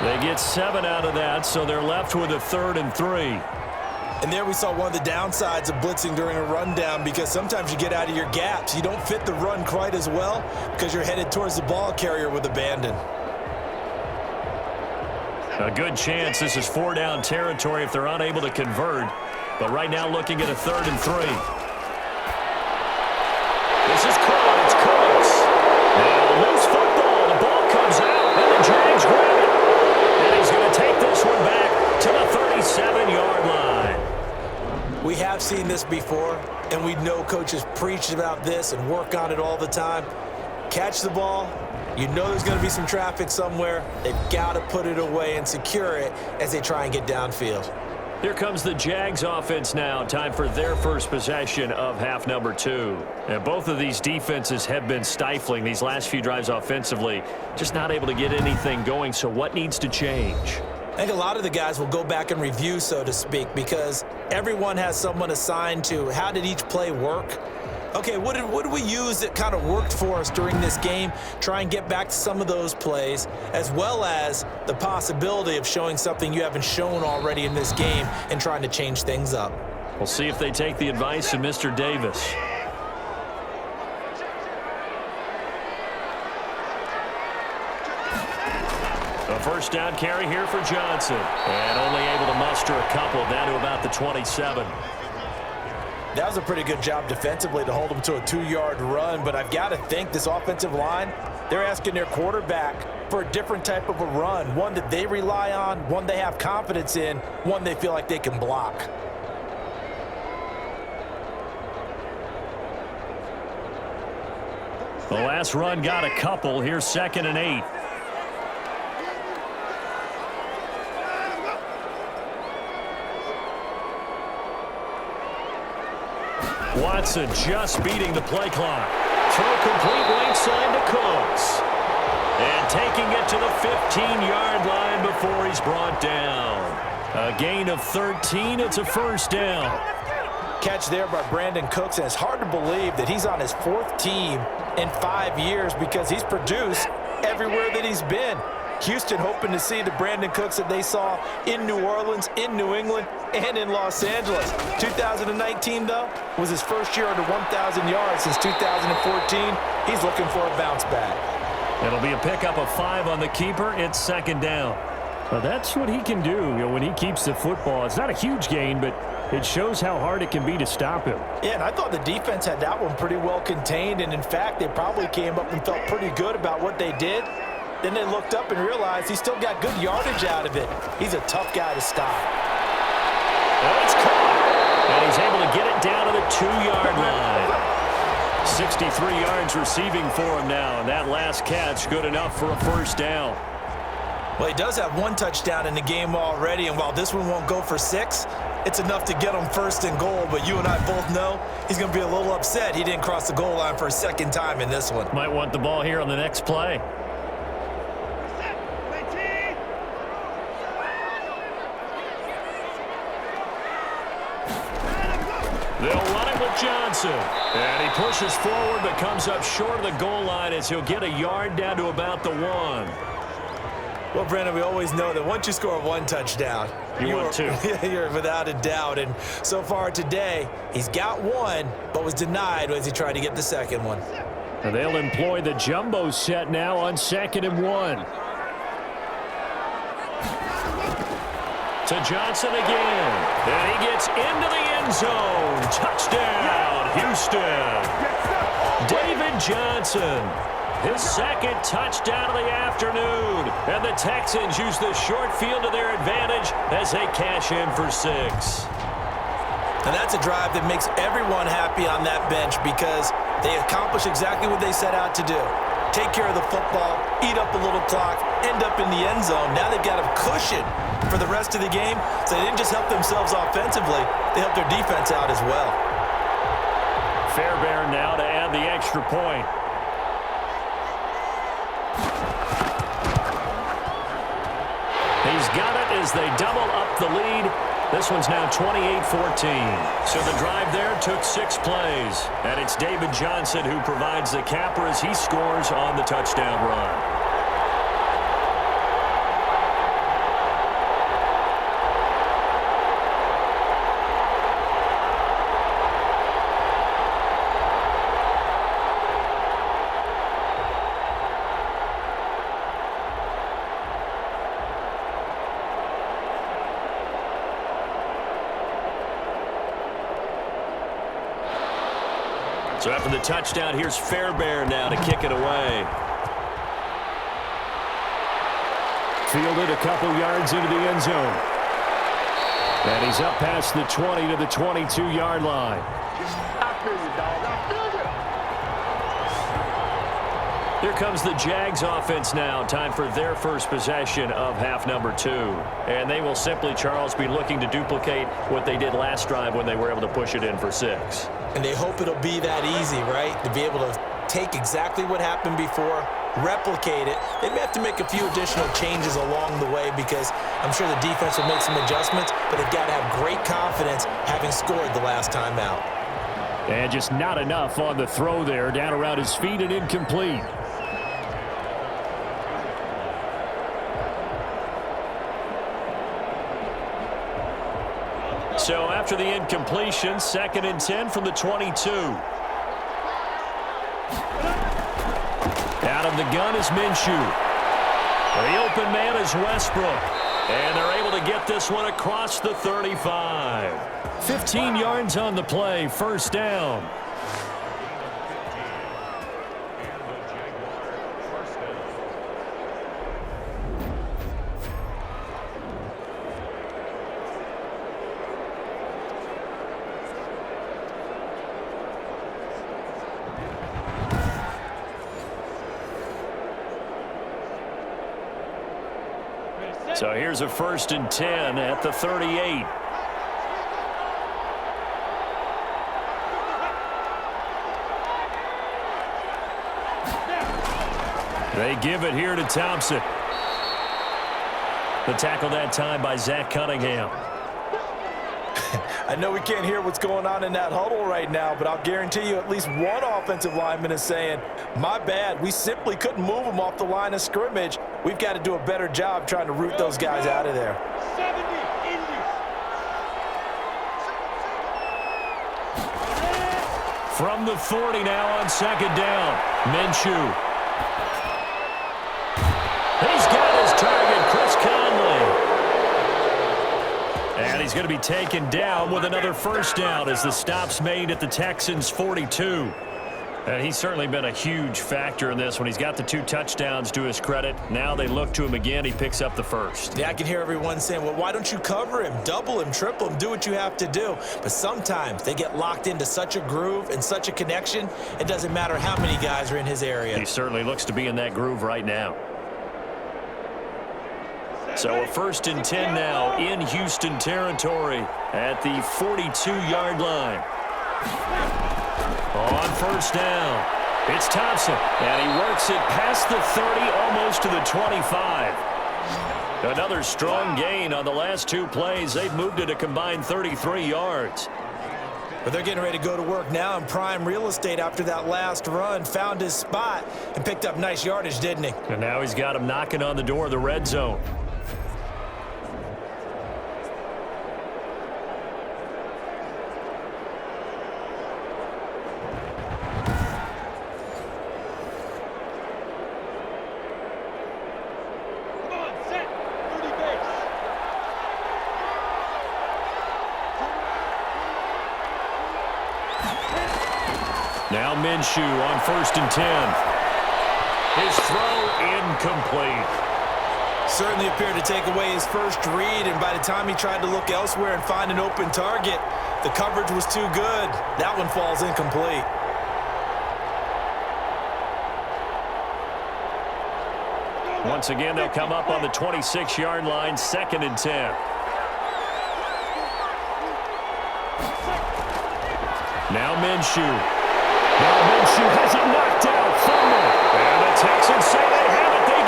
They get 7 out of that, so they're left with a 3rd and 3. And there we saw one of the downsides of blitzing during a rundown because sometimes you get out of your gaps. You don't fit the run quite as well because you're headed towards the ball carrier with abandon. A good chance this is 4-down territory if they're unable to convert. But right now looking at a 3rd and 3. This is caught. It's Cooks. Now loose football. The ball comes out, and the Jags grab it. And he's going to take this one back to the 37-yard line. We have seen this before, and we know coaches preach about this and work on it all the time. Catch the ball. You know there's going to be some traffic somewhere. They've got to put it away and secure it as they try and get downfield. Here comes the Jags offense now. Time for their first possession of half number 2. And both of these defenses have been stifling these last few drives offensively. Just not able to get anything going. So what needs to change? I think a lot of the guys will go back and review, so to speak, because everyone has someone assigned to how did each play work. Okay, what did we use that kind of worked for us during this game? Try and get back to some of those plays, as well as the possibility of showing something you haven't shown already in this game and trying to change things up. We'll see if they take the advice of Mr. Davis. A 1st down carry here for Johnson. And only able to muster a couple down to about the 27. That was a pretty good job defensively to hold them to a 2-yard run, but I've got to think this offensive line, they're asking their quarterback for a different type of a run, one that they rely on, one they have confidence in, one they feel like they can block. The last run got a couple. Here's 2nd and 8. Watson just beating the play clock. Throw complete right side to Cooks. And taking it to the 15-yard line before he's brought down. A gain of 13. It's a 1st down. Catch there by Brandon Cooks, and it's hard to believe that he's on his 4th team in 5 years because he's produced everywhere that he's been. Houston hoping to see the Brandon Cooks that they saw in New Orleans, in New England, and in Los Angeles. 2019, though, was his first year under 1,000 yards since 2014. He's looking for a bounce back. It'll be a pickup of 5 on the keeper. It's 2nd down. Well, that's what he can do, when he keeps the football. It's not a huge gain, but it shows how hard it can be to stop him. Yeah, and I thought the defense had that one pretty well contained, and in fact, they probably came up and felt pretty good about what they did. Then they looked up and realized he still got good yardage out of it. He's a tough guy to stop. Well, it's caught. And he's able to get it down to the 2-yard line. 63 yards receiving for him now, and that last catch good enough for a first down. Well, he does have one touchdown in the game already, and while this one won't go for 6, it's enough to get him first and goal. But you and I both know he's going to be a little upset he didn't cross the goal line for a second time in this one. Might want the ball here on the next play. They'll run it with Johnson. And he pushes forward but comes up short of the goal line as he'll get a yard down to about the 1. Well, Brandon, we always know that once you score one touchdown, you want two. You're without a doubt. And so far today, he's got one, but was denied as he tried to get the second one. And they'll employ the jumbo set now on 2nd and 1. To Johnson again. And he gets into the end zone. Touchdown, Houston. David Johnson. His second touchdown of the afternoon. And the Texans use the short field to their advantage as they cash in for 6. And that's a drive that makes everyone happy on that bench because they accomplish exactly what they set out to do. Take care of the football, eat up a little clock, end up in the end zone. Now they've got a cushion for the rest of the game, so they didn't just help themselves offensively, they helped their defense out as well. Fairbairn now to add the extra point. He's got it as they double up the lead. This one's now 28-14. So the drive there took 6 plays. And it's David Johnson who provides the capper as he scores on the touchdown run. So after the touchdown, here's Fairbairn now to kick it away. Fielded a couple yards into the end zone. And he's up past the 20 to the 22-yard line. Here comes the Jags offense now. Time for their first possession of half number 2. And they will simply, Charles, be looking to duplicate what they did last drive when they were able to push it in for 6. And they hope it'll be that easy, right? To be able to take exactly what happened before, replicate it. They may have to make a few additional changes along the way because I'm sure the defense will make some adjustments, but they've got to have great confidence having scored the last time out. And just not enough on the throw there. Down around his feet and incomplete. So after the incompletion, 2nd and 10 from the 22. Out of the gun is Minshew. The open man is Westbrook. And they're able to get this one across the 35. 15 yards on the play, first down. So here's a 1st and 10 at the 38. They give it here to Thompson. The tackle that time by Zach Cunningham. I know we can't hear what's going on in that huddle right now, but I'll guarantee you at least one offensive lineman is saying, my bad, we simply couldn't move them off the line of scrimmage. We've got to do a better job trying to root those guys out of there. From the 40 now on 2nd down, Minshew. He's got his target, Chris Conley. And he's going to be taken down with another first down as the stop's made at the Texans' 42. And he's certainly been a huge factor in this when he's got the 2 touchdowns to his credit. Now they look to him again. He picks up the first. Yeah, I can hear everyone saying, well, why don't you cover him, double him, triple him, do what you have to do. But sometimes they get locked into such a groove and such a connection, it doesn't matter how many guys are in his area. He certainly looks to be in that groove right now. So a 1st and 10 now in Houston territory at the 42-yard line. On 1st down, it's Thompson, and he works it past the 30, almost to the 25. Another strong gain on the last 2 plays. They've moved it a combined 33 yards. But they're getting ready to go to work now in prime real estate after that last run. Found his spot and picked up nice yardage, didn't he? And now he's got him knocking on the door of the red zone. Now Minshew on 1st and 10. His throw incomplete. Certainly appeared to take away his first read, and by the time he tried to look elsewhere and find an open target, the coverage was too good. That one falls incomplete. Once again, they'll come up on the 26-yard line, 2nd and 10. Now Minshew. Now Minshew has it knocked out. Fumble. And the Texans say they have it. They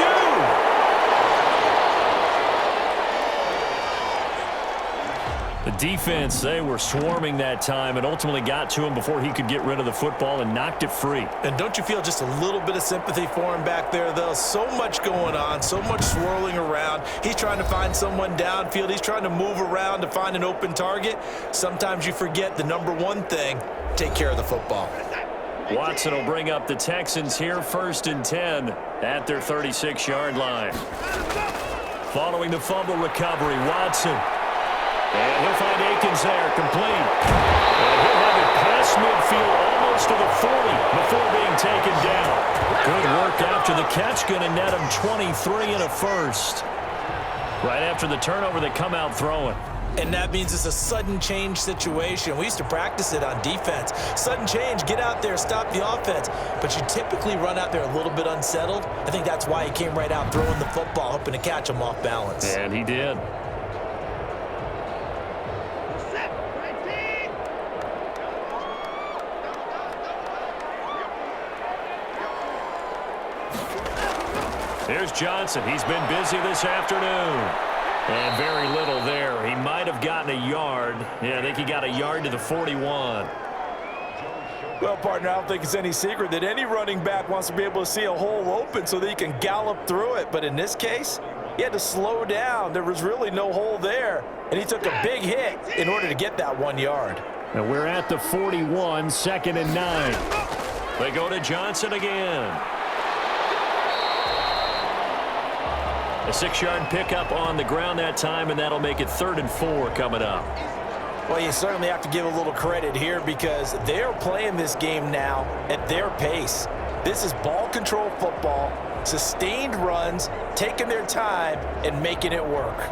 do. The defense, they were swarming that time and ultimately got to him before he could get rid of the football and knocked it free. And don't you feel just a little bit of sympathy for him back there, though? So much going on, so much swirling around. He's trying to find someone downfield. He's trying to move around to find an open target. Sometimes you forget the number one thing, take care of the football. Watson will bring up the Texans here, 1st and 10 at their 36-yard line. Following the fumble recovery, Watson. And he'll find Akins there, complete. And he'll have it past midfield, almost to the 40 before being taken down. Good work after the catch, going to net him 23 and a first. Right after the turnover, they come out throwing. And that means it's a sudden change situation. We used to practice it on defense. Sudden change, get out there, stop the offense. But you typically run out there a little bit unsettled. I think that's why he came right out throwing the football, hoping to catch him off balance. And he did. Here's Johnson. He's been busy this afternoon. And very little there. He might have gotten a yard. Yeah, I think he got a yard to the 41. Well, partner, I don't think it's any secret that any running back wants to be able to see a hole open so that he can gallop through it. But in this case, he had to slow down. There was really no hole there. And he took a big hit in order to get that 1 yard. And we're at the 41, 2nd and 9. They go to Johnson again. A 6-yard pickup on the ground that time, and that'll make it 3rd and 4 coming up. Well, you certainly have to give a little credit here because they're playing this game now at their pace. This is ball control football, sustained runs, taking their time, and making it work.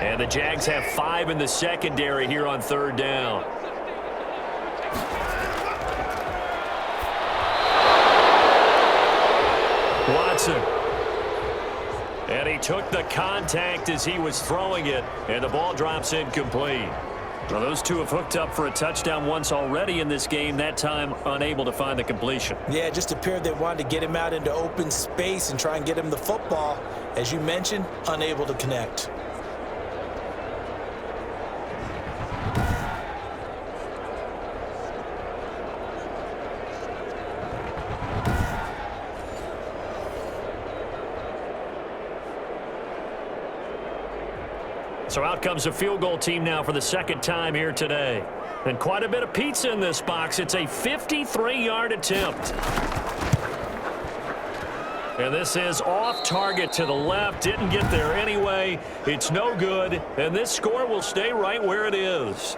And the Jags have 5 in the secondary here on 3rd down. Watson. And he took the contact as he was throwing it, and the ball drops incomplete. Well, those two have hooked up for a touchdown once already in this game, that time unable to find the completion. Yeah, it just appeared they wanted to get him out into open space and try and get him the football. As you mentioned, unable to connect. So out comes a field goal team now for the 2nd time here today. And quite a bit of pizza in this box. It's a 53-yard attempt. And this is off target to the left. Didn't get there anyway. It's no good. And this score will stay right where it is.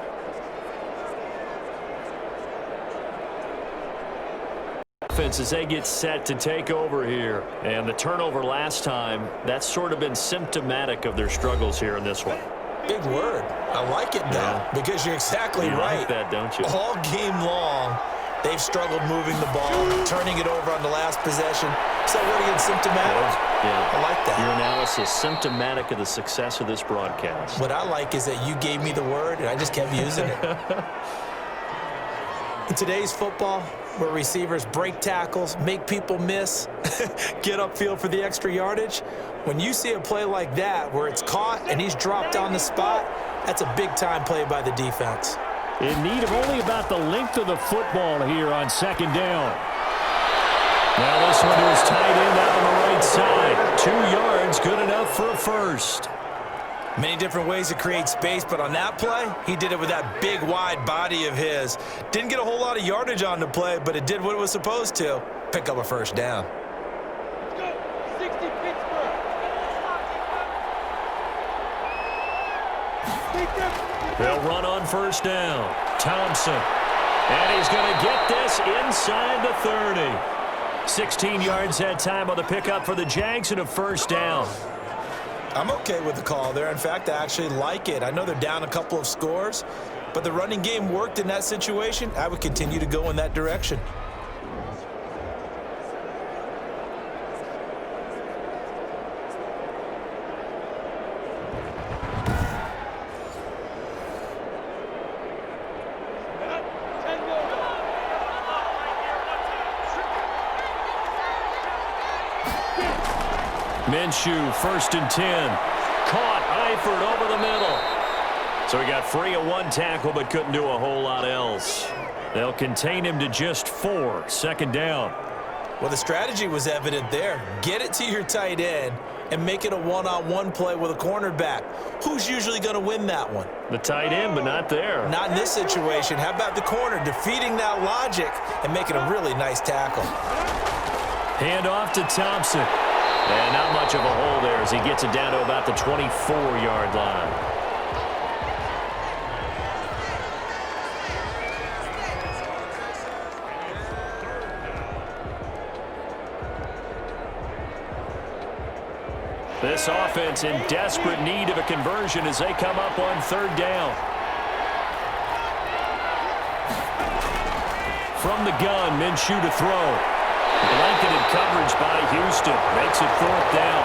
Offense as they get set to take over here. And the turnover last time, that's sort of been symptomatic of their struggles here in this one. Big word. I like it, though, because you're exactly right. You like that, don't you? All game long, they've struggled moving the ball, turning it over on the last possession. Is that word again, symptomatic? Yeah. I like that. Your analysis, symptomatic of the success of this broadcast. What I like is that you gave me the word, and I just kept using it. In today's football, where receivers break tackles, make people miss, get upfield for the extra yardage, when you see a play like that where it's caught and he's dropped on the spot, that's a big-time play by the defense. In need of only about the length of the football here on second down. Now this one is tight end out on the right side. 2 yards, good enough for a first. Many different ways to create space, but on that play, he did it with that big, wide body of his. Didn't get a whole lot of yardage on the play, but it did what it was supposed to. Pick up a first down. Let's go. 60 Pittsburgh. They'll run on first down. Thompson. And he's going to get this inside the 30. 16 yards that time on the pickup for the Jags and a first down. I'm okay with the call there. In fact, I actually like it. I know they're down a couple of scores, but the running game worked in that situation. I would continue to go in that direction. Minshew, 1st and 10. Caught Eifert over the middle. So he got free of 1 tackle but couldn't do a whole lot else. They'll contain him to just 4. Second down. Well, the strategy was evident there. Get it to your tight end and make it a one-on-one play with a cornerback. Who's usually going to win that one? The tight end, but not there. Not in this situation. How about the corner defeating that logic and making a really nice tackle? Hand off to Thompson. And not much of a hole there as he gets it down to about the 24-yard line. This offense in desperate need of a conversion as they come up on 3rd down. From the gun, Minshew to throw. Blanketed coverage by Houston. Makes it 4th down.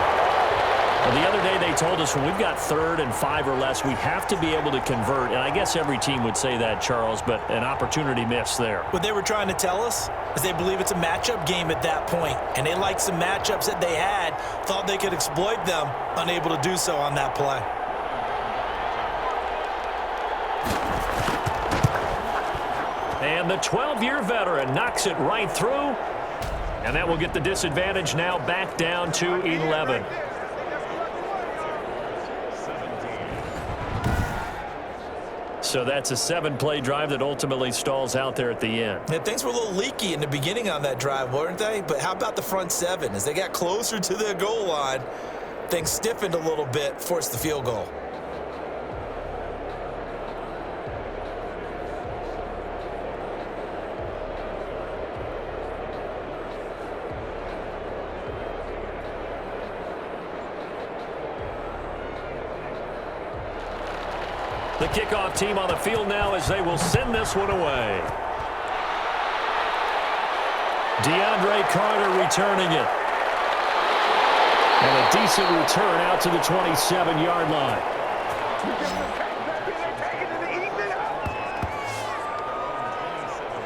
Well, the other day they told us when we've got 3rd and 5 or less, we have to be able to convert. And I guess every team would say that, Charles, but an opportunity missed there. What they were trying to tell us is they believe it's a matchup game at that point, and they liked some matchups that they had, thought they could exploit them, unable to do so on that play. And the 12-year veteran knocks it right through. And that will get the disadvantage now back down to 11. So that's a 7-play drive that ultimately stalls out there at the end. Yeah, things were a little leaky in the beginning on that drive, weren't they? But how about the front 7? As they got closer to the goal line, things stiffened a little bit, forced the field goal. The kickoff team on the field now as they will send this one away. DeAndre Carter returning it. And a decent return out to the 27-yard line.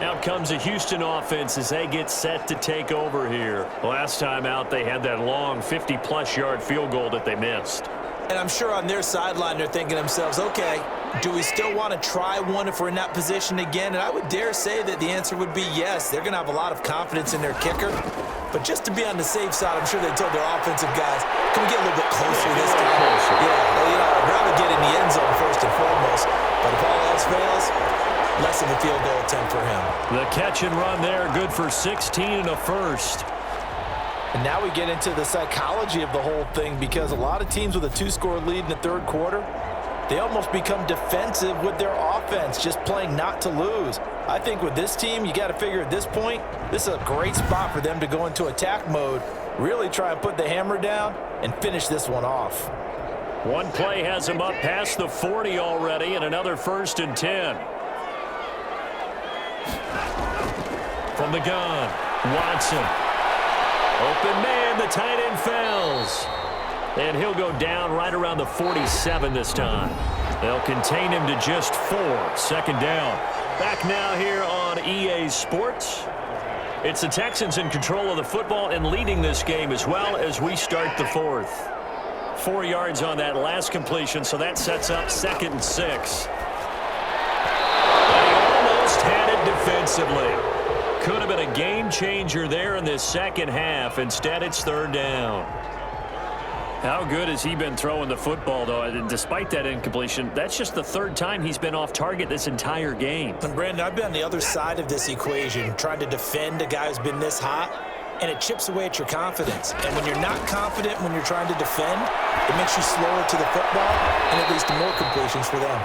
Out comes a Houston offense as they get set to take over here. Last time out, they had that long 50-plus yard field goal that they missed. And I'm sure on their sideline they're thinking to themselves, okay, do we still want to try one if we're in that position again? And I would dare say that the answer would be yes. They're going to have a lot of confidence in their kicker. But just to be on the safe side, I'm sure they told their offensive guys, can we get a little bit closer this time? Yeah, well, I'd rather get in the end zone first and foremost. But if all else fails, less of a field goal attempt for him. The catch and run there, good for 16 and a first. And now we get into the psychology of the whole thing, because a lot of teams with a 2-score lead in the third quarter, they almost become defensive with their offense, just playing not to lose. I think with this team, you got to figure at this point, this is a great spot for them to go into attack mode, really try and put the hammer down and finish this one off. One play has him up past the 40 already, and another 1st and 10. From the gun, Watson. Open man, the tight end falls. And he'll go down right around the 47 this time. They'll contain him to just 4. 2nd down. Back now here on EA Sports. It's the Texans in control of the football and leading this game as well as we start the 4th. 4 yards on that last completion, so that sets up 2nd and 6. And he almost had it defensively. Could have been a game changer there in this second half. Instead, it's 3rd down. How good has he been throwing the football, though? Despite that incompletion, that's just the 3rd time he's been off target this entire game. And Brandon, I've been on the other side of this equation, trying to defend a guy who's been this hot, and it chips away at your confidence. And when you're not confident when you're trying to defend, it makes you slower to the football, and it leads to more completions for them.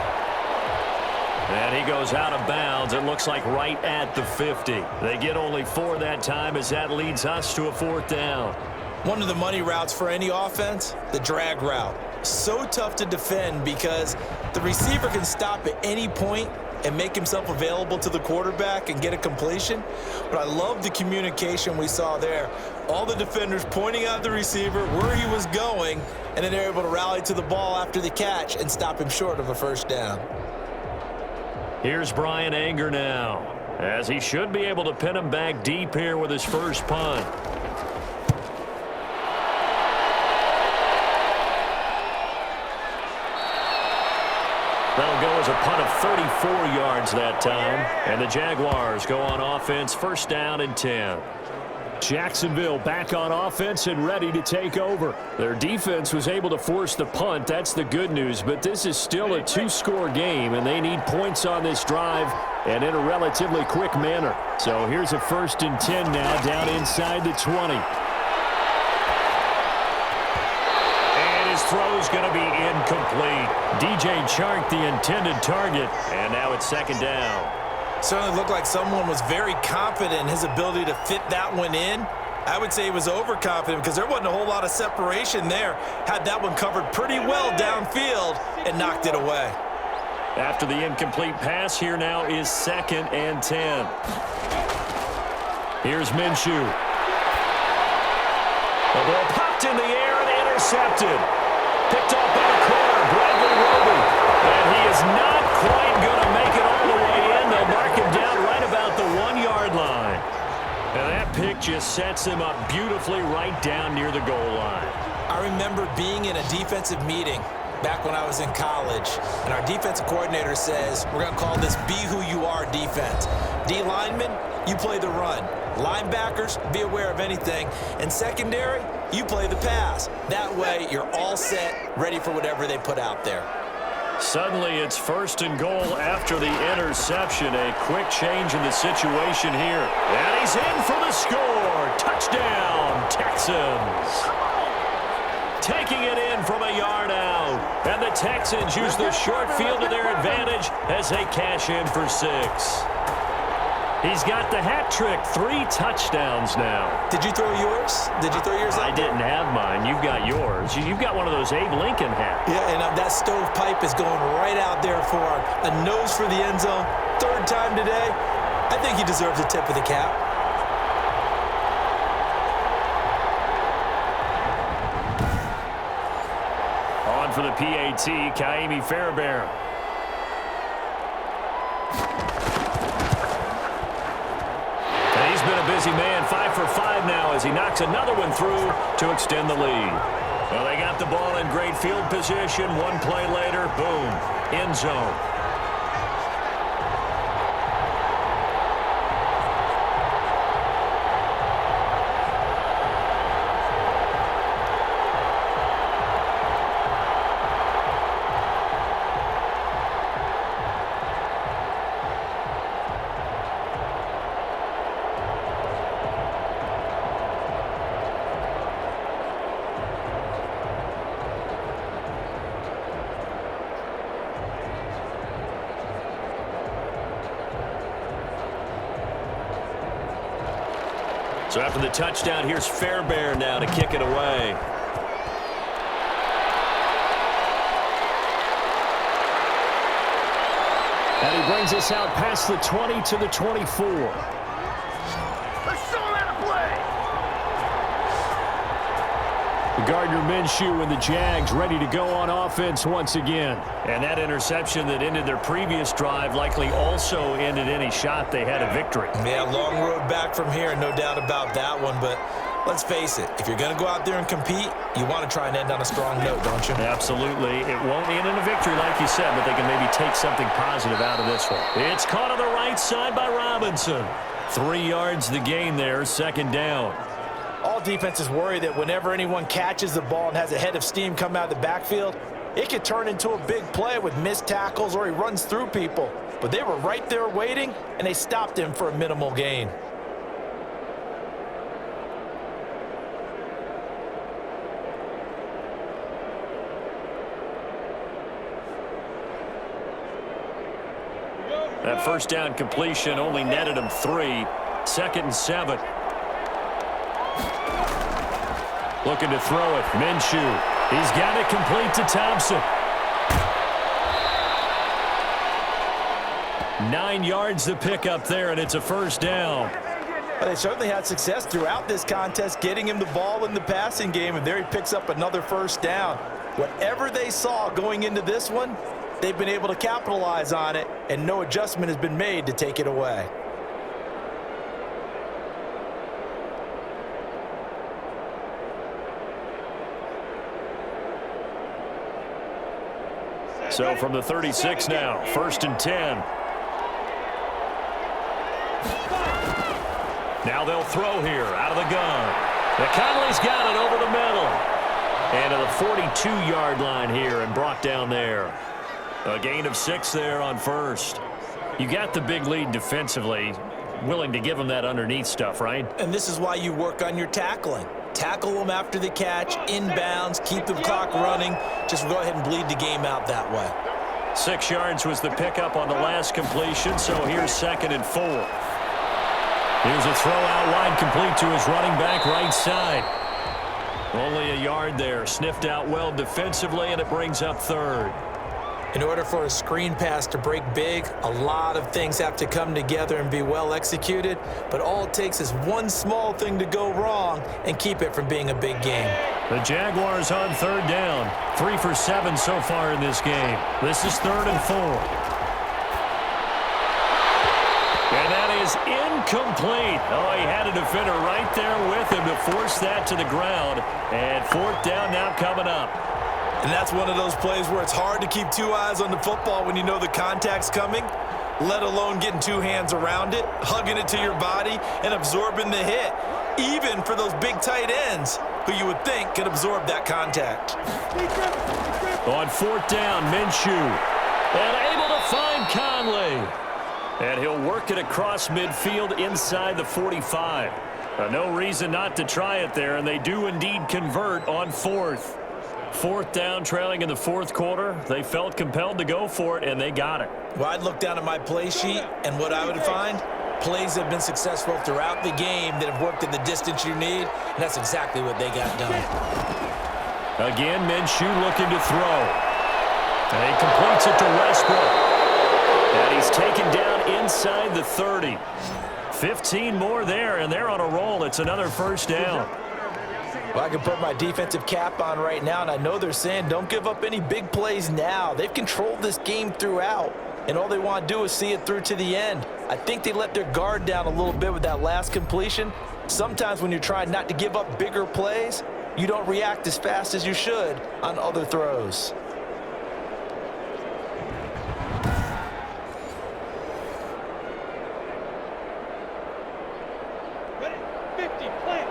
And he goes out of bounds, it looks like right at the 50. They get only 4 that time as that leads us to a 4th down. One of the money routes for any offense, the drag route. So tough to defend because the receiver can stop at any point and make himself available to the quarterback and get a completion. But I love the communication we saw there. All the defenders pointing out the receiver, where he was going, and then they're able to rally to the ball after the catch and stop him short of a 1st down. Here's Brian Anger now, as he should be able to pin him back deep here with his first punt. That'll go as a punt of 34 yards that time. And the Jaguars go on offense, 1st down and 10. Jacksonville back on offense and ready to take over. Their defense was able to force the punt. That's the good news. But this is still a 2-score game, and they need points on this drive and in a relatively quick manner. So here's a 1st and 10 now down inside the 20. And his throw's going to be incomplete. DJ Chark, the intended target, and now it's 2nd down. Certainly looked like someone was very confident in his ability to fit that one in. I would say he was overconfident because there wasn't a whole lot of separation there. Had that one covered pretty well downfield and knocked it away. After the incomplete pass, here now is 2nd and 10. Here's Minshew. The ball popped in the air and intercepted. Picked off by the corner, Bradley Roby. And he is not quite going to make it all the way in. They'll mark him down right about the 1-yard line. And that pick just sets him up beautifully right down near the goal line. I remember being in a defensive meeting back when I was in college, and our defensive coordinator says, we're going to call this Be Who You Are defense. D linemen, you play the run. Linebackers, be aware of anything. And secondary, you play the pass. That way, you're all set, ready for whatever they put out there. Suddenly, it's 1st and goal after the interception. A quick change in the situation here. And he's in for the score. Touchdown, Texans. Taking it in from a yard out. And the Texans use the short field to their advantage as they cash in for 6. He's got the hat trick, 3 touchdowns now. Did you throw yours? Did you throw yours out? I didn't have mine. You've got yours. You've got one of those Abe Lincoln hats. Yeah, and that stovepipe is going right out there for a nose for the end zone. 3rd time today. I think he deserves a tip of the cap. On for the PAT, Kaimi Fairbairn. He's been a busy man, 5 for 5 now as he knocks another one through to extend the lead. Well, they got the ball in great field position. 1 play later, boom, end zone. So after the touchdown, here's Fairbairn now to kick it away. And he brings us out past the 20 to the 24. Let's show him how to play. Gardner Minshew and the Jags ready to go on offense once again. And that interception that ended their previous drive likely also ended any shot they had a victory. Yeah, long road back from here, no doubt about that one. But let's face it, if you're going to go out there and compete, you want to try and end on a strong note, don't you? Absolutely. It won't end in a victory like you said, but they can maybe take something positive out of this one. It's caught on the right side by Robinson. 3 yards the gain there, second down. All defenses worry that whenever anyone catches the ball and has a head of steam come out of the backfield, it could turn into a big play with missed tackles or he runs through people. But they were right there waiting, and they stopped him for a minimal gain. That first down completion only netted him 3. Second and 7. Looking to throw it. Minshew. He's got it complete to Thompson. 9 yards the pickup there, and it's a first down. Well, they certainly had success throughout this contest getting him the ball in the passing game, and there he picks up another first down. Whatever they saw going into this one, they've been able to capitalize on it, and no adjustment has been made to take it away. So from the 36 now, first and 10. Now they'll throw here out of the gun. McConley's got it over the middle. And to the 42-yard line here and brought down there. A gain of 6 there on first. You got the big lead defensively. Willing to give them that underneath stuff, right? And this is why you work on your tackling. Tackle them after the catch, inbounds, keep the clock running. Just go ahead and bleed the game out that way. 6 yards was the pickup on the last completion, so here's second and 4. Here's a throw out wide complete to his running back right side. Only a yard there, sniffed out well defensively, and it brings up third. In order for a screen pass to break big, a lot of things have to come together and be well executed, but all it takes is one small thing to go wrong and keep it from being a big game. The Jaguars on third down. 3 for 7 so far in this game. This is third and 4. And that is incomplete. Oh, he had a defender right there with him to force that to the ground. And fourth down now coming up. And that's one of those plays where it's hard to keep 2 eyes on the football when you know the contact's coming, let alone getting 2 hands around it, hugging it to your body, and absorbing the hit, even for those big tight ends who you would think could absorb that contact. On fourth down, Minshew. And able to find Conley. And he'll work it across midfield inside the 45. No reason not to try it there, and they do indeed convert on fourth. Fourth down, trailing in the fourth quarter. They felt compelled to go for it, and they got it. Well, I'd look down at my play sheet, and what I would find, plays have been successful throughout the game that have worked at the distance you need, and that's exactly what they got done. Again, Minshew looking to throw. And he completes it to Westbrook. And he's taken down inside the 30. 15 more there, and they're on a roll. It's another first down. Well, I can put my defensive cap on right now, and I know they're saying don't give up any big plays now. They've controlled this game throughout, and all they want to do is see it through to the end. I think they let their guard down a little bit with that last completion. Sometimes when you're trying not to give up bigger plays, you don't react as fast as you should on other throws. Ready? 50, plant.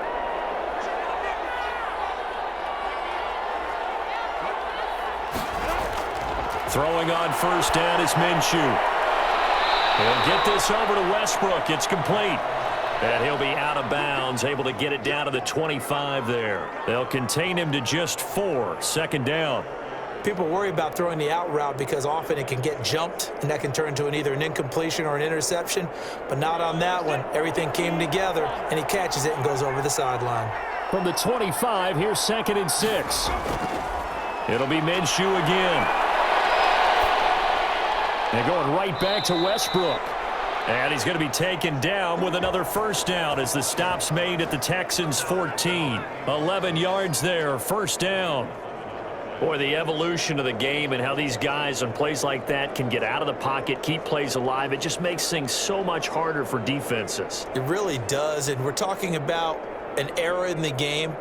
Throwing on first down is Minshew. He'll get this over to Westbrook. It's complete. And he'll be out of bounds, able to get it down to the 25 there. They'll contain him to just 4. Second down. People worry about throwing the out route because often it can get jumped, and that can turn into either an incompletion or an interception. But not on that one. Everything came together, and he catches it and goes over the sideline. From the 25, here's 2nd and 6. It'll be Minshew again. They're going right back to Westbrook. And he's going to be taken down with another first down as the stop's made at the Texans' 14. 11 yards there, first down. Boy, the evolution of the game and how these guys on plays like that can get out of the pocket, keep plays alive, it just makes things so much harder for defenses. It really does, and we're talking about an era in the game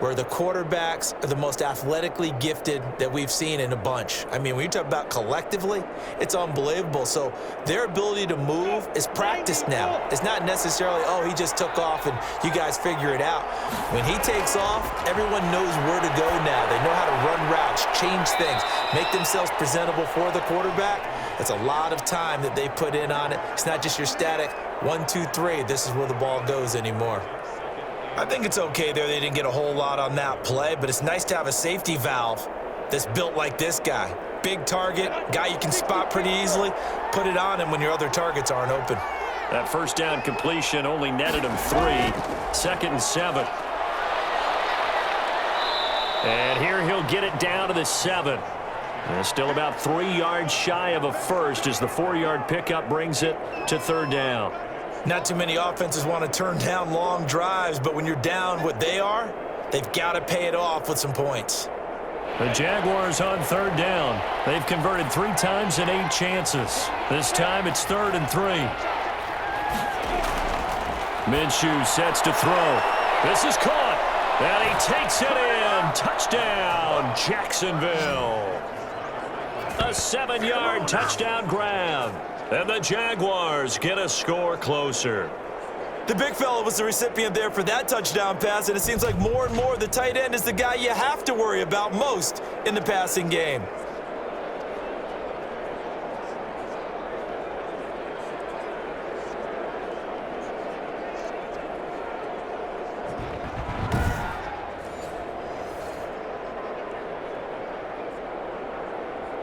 where the quarterbacks are the most athletically gifted that we've seen in a bunch. I mean, when you talk about collectively, it's unbelievable. So their ability to move is practiced now. It's not necessarily, oh, he just took off and you guys figure it out. When he takes off, everyone knows where to go now. They know how to run routes, change things, make themselves presentable for the quarterback. That's a lot of time that they put in on it. It's not just your static 1, 2, 3. This is where the ball goes anymore. I think it's okay there. They didn't get a whole lot on that play, but it's nice to have a safety valve that's built like this guy. Big target, guy you can spot pretty easily. Put it on him when your other targets aren't open. That first down completion only netted him 3. 2nd and 7. And here he'll get it down to the 7. And still about 3 yards shy of a first as the 4-yard pickup brings it to 3rd down. Not too many offenses want to turn down long drives, but when you're down what they are, they've got to pay it off with some points. The Jaguars on 3rd down. They've converted 3 times in 8 chances. This time it's 3rd and 3. Minshew sets to throw. This is caught. And he takes it in. Touchdown, Jacksonville. A 7-yard touchdown grab. And the Jaguars get a score closer. The big fella was the recipient there for that touchdown pass, and it seems like more and more the tight end is the guy you have to worry about most in the passing game.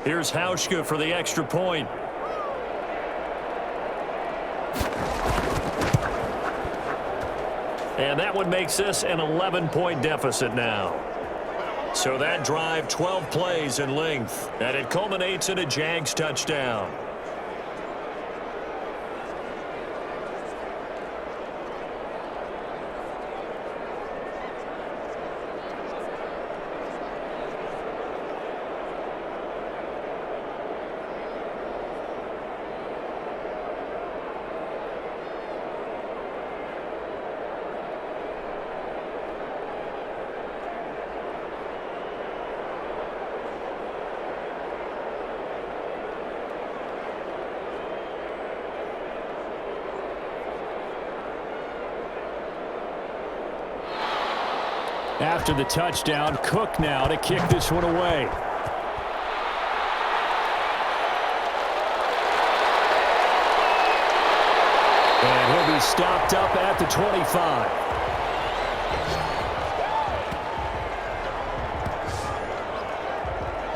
Here's Hauschka for the extra point. And that one makes this an 11-point deficit now. So that drive, 12 plays in length, and it culminates in a Jags touchdown. After the touchdown, Cook now to kick this one away. And he'll be stopped up at the 25.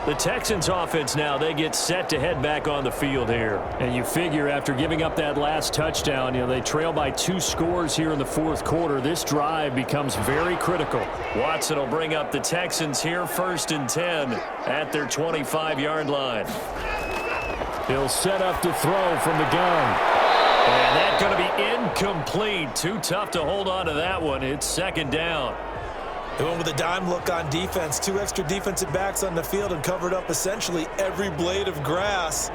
The Texans offense now, they get set to head back on the field here. And you figure after giving up that last touchdown, they trail by 2 scores here in the 4th quarter. This drive becomes very critical. Watson will bring up the Texans here 1st and 10 at their 25-yard line. He'll set up to throw from the gun. And that's going to be incomplete. Too tough to hold on to that one. It's 2nd down. They went with a dime look on defense. 2 extra defensive backs on the field and covered up essentially every blade of grass.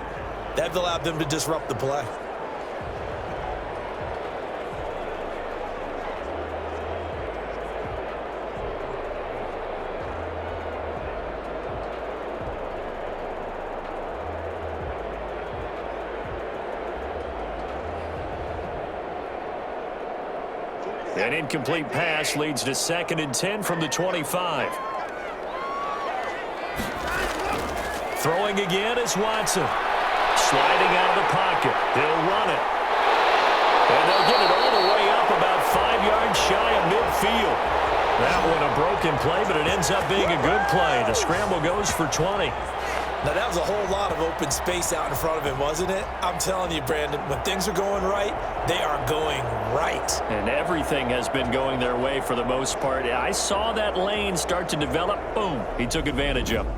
That allowed them to disrupt the play. An incomplete pass leads to 2nd and 10 from the 25. Throwing again is Watson. Sliding out of the pocket. He'll run it. And they'll get it all the way up about 5 yards shy of midfield. That one a broken play, but it ends up being a good play. The scramble goes for 20. Now, that was a whole lot of open space out in front of him, wasn't it? I'm telling you, Brandon, when things are going right, they are going right. And everything has been going their way for the most part. I saw that lane start to develop. Boom. He took advantage of it.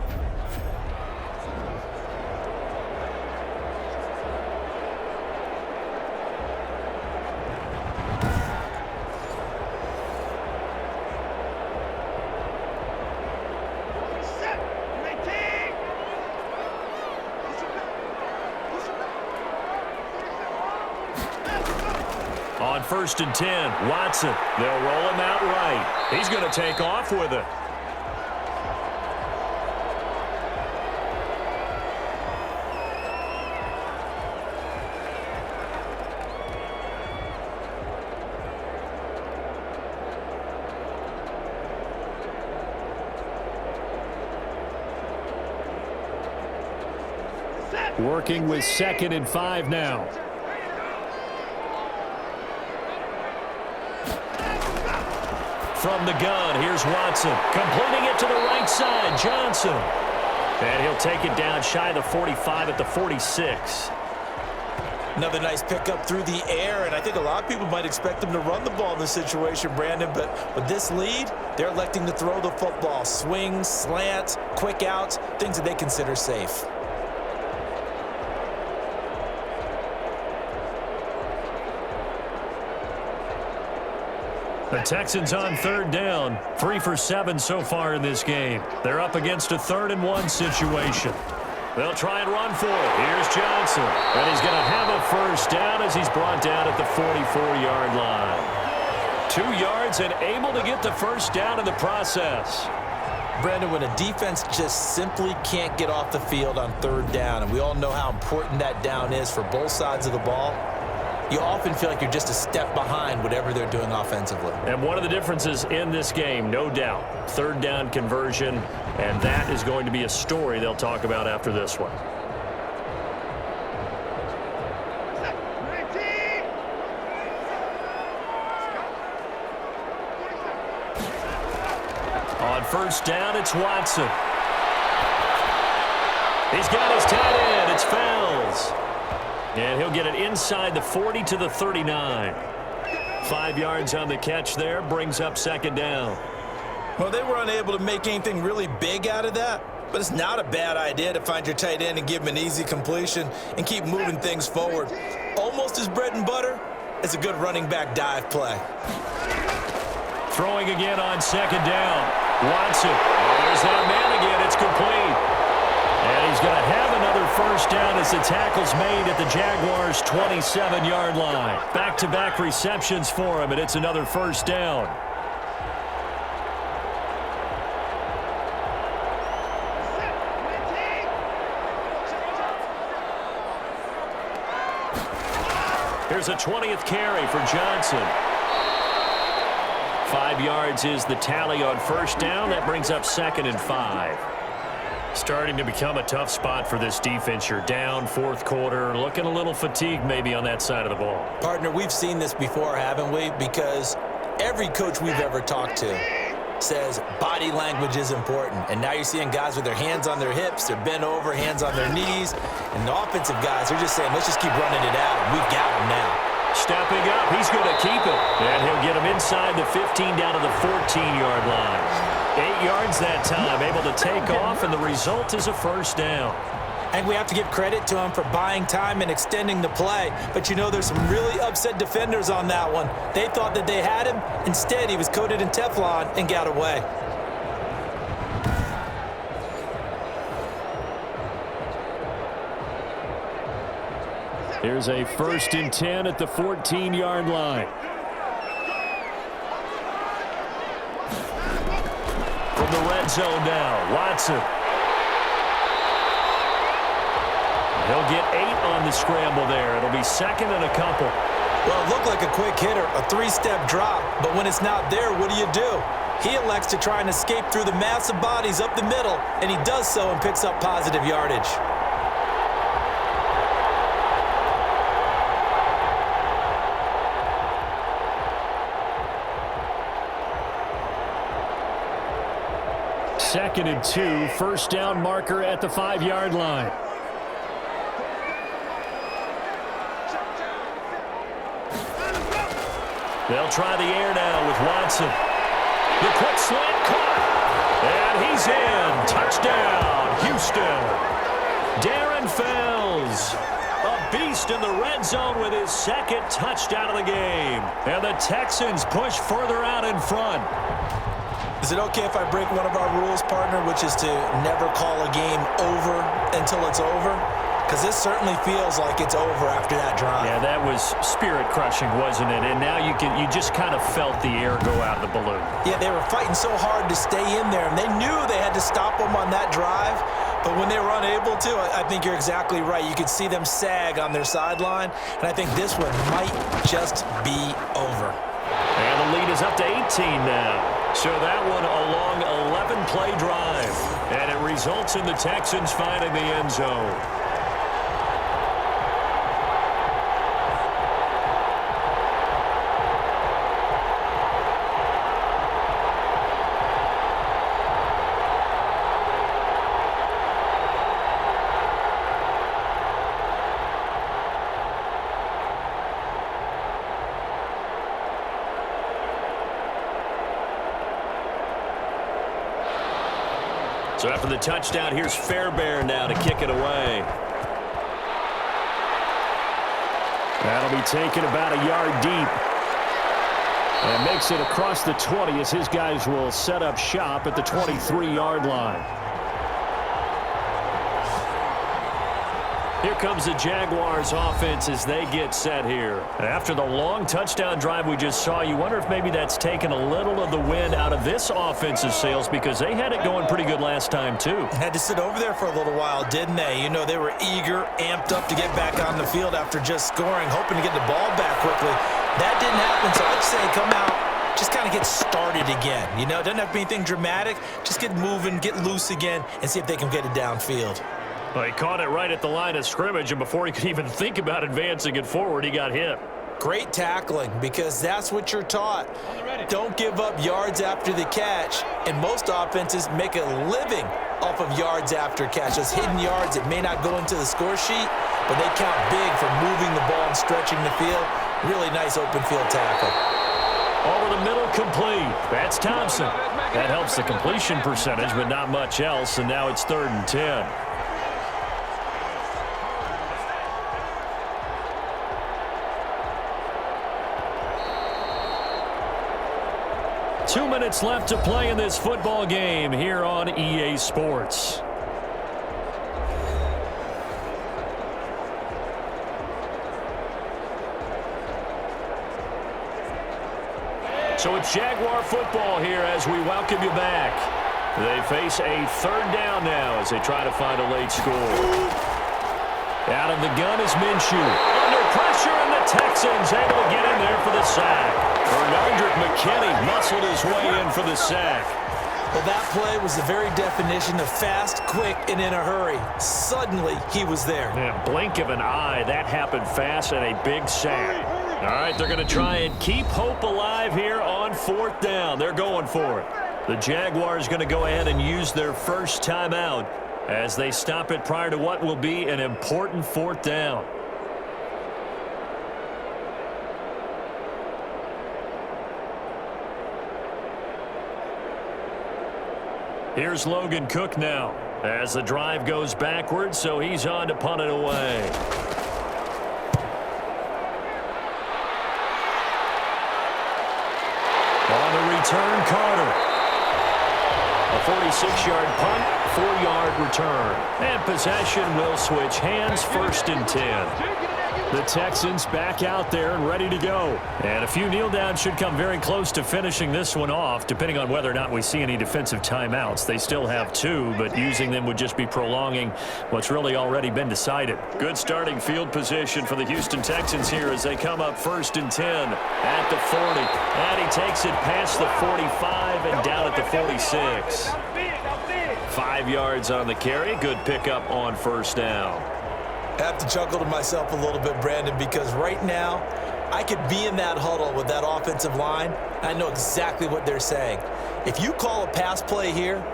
On 1st and 10, Watson. They'll roll him out right. He's going to take off with it. Working with 2nd and 5 now. From the gun, here's Watson. Completing it to the right side, Johnson. And he'll take it down shy of the 45 at the 46. Another nice pickup through the air, and I think a lot of people might expect them to run the ball in this situation, Brandon, but with this lead, they're electing to throw the football. Swings, slants, quick outs, things that they consider safe. The Texans on 3rd down, 3 for 7 so far in this game. They're up against a 3rd and 1 situation. They'll try and run for it. Here's Johnson, and he's going to have a 1st down as he's brought down at the 44-yard line. 2 yards and able to get the 1st down in the process. Brandon, when a defense just simply can't get off the field on 3rd down, and we all know how important that down is for both sides of the ball, you often feel like you're just a step behind whatever they're doing offensively. And one of the differences in this game, no doubt, 3rd down conversion, and that is going to be a story they'll talk about after this one. On 1st down, it's Watson. He's got his tight end. It's Fells. And he'll get it inside the 40 to the 39. 5 yards on the catch there, brings up 2nd down. Well, they were unable to make anything really big out of that, but it's not a bad idea to find your tight end and give him an easy completion and keep moving things forward. Almost as bread and butter as a good running back dive play. Throwing again on 2nd down. Watson. There's that man again. It's complete. And he's going to have another 1st down as the tackle's made at the Jaguars' 27-yard line. Back-to-back receptions for him, and it's another 1st down. Here's a 20th carry for Johnson. 5 yards is the tally on 1st down. That brings up 2nd and 5. Starting to become a tough spot for this defense. You're down 4th quarter, looking a little fatigued maybe on that side of the ball. Partner, we've seen this before, haven't we? Because every coach we've ever talked to says body language is important. And now you're seeing guys with their hands on their hips, they're bent over, hands on their knees. And the offensive guys, they're just saying, let's just keep running it out. We've got him now. Stepping up, he's going to keep it. And he'll get him inside the 15 down to the 14-yard line. 8 yards that time, able to take off, and the result is a 1st down. And we have to give credit to him for buying time and extending the play. But you know, there's some really upset defenders on that one. They thought that they had him. Instead, he was coated in Teflon and got away. Here's a 1st and 10 at the 14-yard line. From the red zone now, Watson. He'll get 8 on the scramble there. It'll be 2nd and a couple. Well, it looked like a quick hitter, a 3-step drop. But when it's not there, what do? He elects to try and escape through the massive bodies up the middle, and he does so and picks up positive yardage. 2nd and 2, first down marker at the 5-yard line. They'll try the air now with Watson. The quick slant caught. And he's in. Touchdown, Houston. Darren Fells, a beast in the red zone with his 2nd touchdown of the game. And the Texans push further out in front. Is it okay if I break one of our rules, partner, which is to never call a game over until it's over? Because this certainly feels like it's over after that drive. Yeah, that was spirit-crushing, wasn't it? And now you just kind of felt the air go out of the balloon. Yeah, they were fighting so hard to stay in there, and they knew they had to stop them on that drive. But when they were unable to, I think you're exactly right. You could see them sag on their sideline, and I think this one might just be over. And the lead is up to 18 now. So that one a long 11-play drive. And it results in the Texans finding the end zone. So after the touchdown, here's Fairbairn now to kick it away. That'll be taken about a yard deep. And makes it across the 20 as his guys will set up shop at the 23-yard line. Here comes the Jaguars offense as they get set here. After the long touchdown drive we just saw, you wonder if maybe that's taken a little of the wind out of this offensive sails because they had it going pretty good last time too. Had to sit over there for a little while, didn't they? You know, they were eager, amped up to get back on the field after just scoring, hoping to get the ball back quickly. That didn't happen, so I'd say come out, just kind of get started again. You know, it doesn't have to be anything dramatic. Just get moving, get loose again, and see if they can get it downfield. Well, he caught it right at the line of scrimmage, and before he could even think about advancing it forward, he got hit. Great tackling, because that's what you're taught. Don't give up yards after the catch, and most offenses make a living off of yards after catch. Those hidden yards that may not go into the score sheet, but they count big for moving the ball and stretching the field. Really nice open field tackle. Over the middle, complete. That's Thompson. That helps the completion percentage, but not much else, and now it's 3rd and 10. 2 minutes left to play in this football game here on EA Sports. So it's Jaguar football here as we welcome you back. They face a 3rd down now as they try to find a late score. Out of the gun is Minshew. Under pressure, and the Texans able to get in there for the sack. Bernardrick McKinney muscled his way in for the sack. Well, that play was the very definition of fast, quick, and in a hurry. Suddenly, he was there. Yeah, blink of an eye. That happened fast and a big sack. All right, they're going to try and keep hope alive here on 4th down. They're going for it. The Jaguars going to go ahead and use their first timeout as they stop it prior to what will be an important 4th down. Here's Logan Cook now as the drive goes backwards, so he's on to punt it away. On the return, Carter. A 46-yard punt, 4-yard return. And possession will switch hands, 1st and 10. The Texans back out there and ready to go. And a few kneel downs should come very close to finishing this one off, depending on whether or not we see any defensive timeouts. They still have 2, but using them would just be prolonging what's really already been decided. Good starting field position for the Houston Texans here as they come up 1st and 10 at the 40. And he takes it past the 45 and down at the 46. 5 yards on the carry. Good pickup on 1st down. I have to chuckle to myself a little bit, Brandon, because right now I could be in that huddle with that offensive line. I know exactly what they're saying. If you call a pass play here,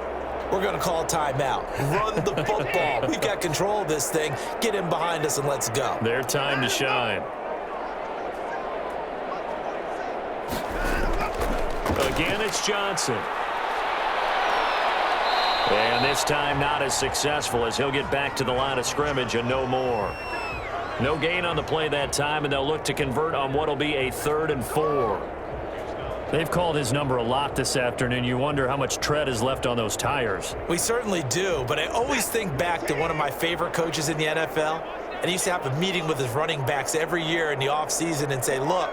we're going to call a timeout. Run the football. We've got control of this thing. Get in behind us and let's go. Their time to shine. Again, it's Johnson. And this time not as successful as he'll get back to the line of scrimmage and no more. No gain on the play that time, and they'll look to convert on what will be a 3rd and 4. They've called his number a lot this afternoon. You wonder how much tread is left on those tires. We certainly do, but I always think back to one of my favorite coaches in the NFL, and he used to have a meeting with his running backs every year in the offseason and say, look,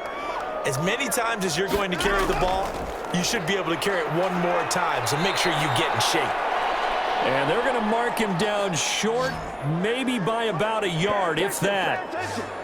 as many times as you're going to carry the ball, you should be able to carry it one more time, so make sure you get in shape. And they're going to mark him down short, maybe by about a yard, if that.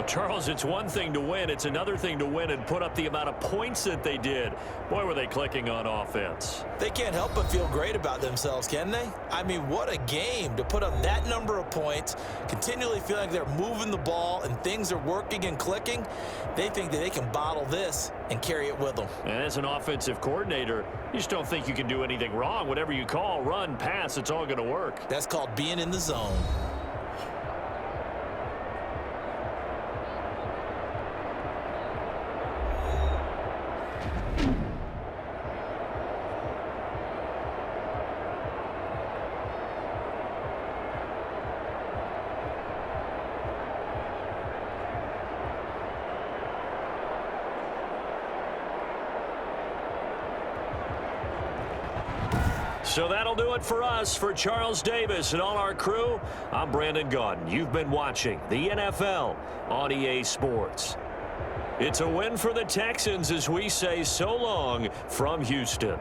Charles, it's one thing to win. It's another thing to win and put up the amount of points that they did. Boy, were they clicking on offense. They can't help but feel great about themselves, can they? I mean, what a game to put up that number of points, continually feel like they're moving the ball and things are working and clicking. They think that they can bottle this and carry it with them. And as an offensive coordinator, you just don't think you can do anything wrong. Whatever you call, run, pass, it's all going to work. That's called being in the zone. So that'll do it for us. For Charles Davis and all our crew, I'm Brandon Gaudin. You've been watching the NFL on EA Sports. It's a win for the Texans as we say so long from Houston.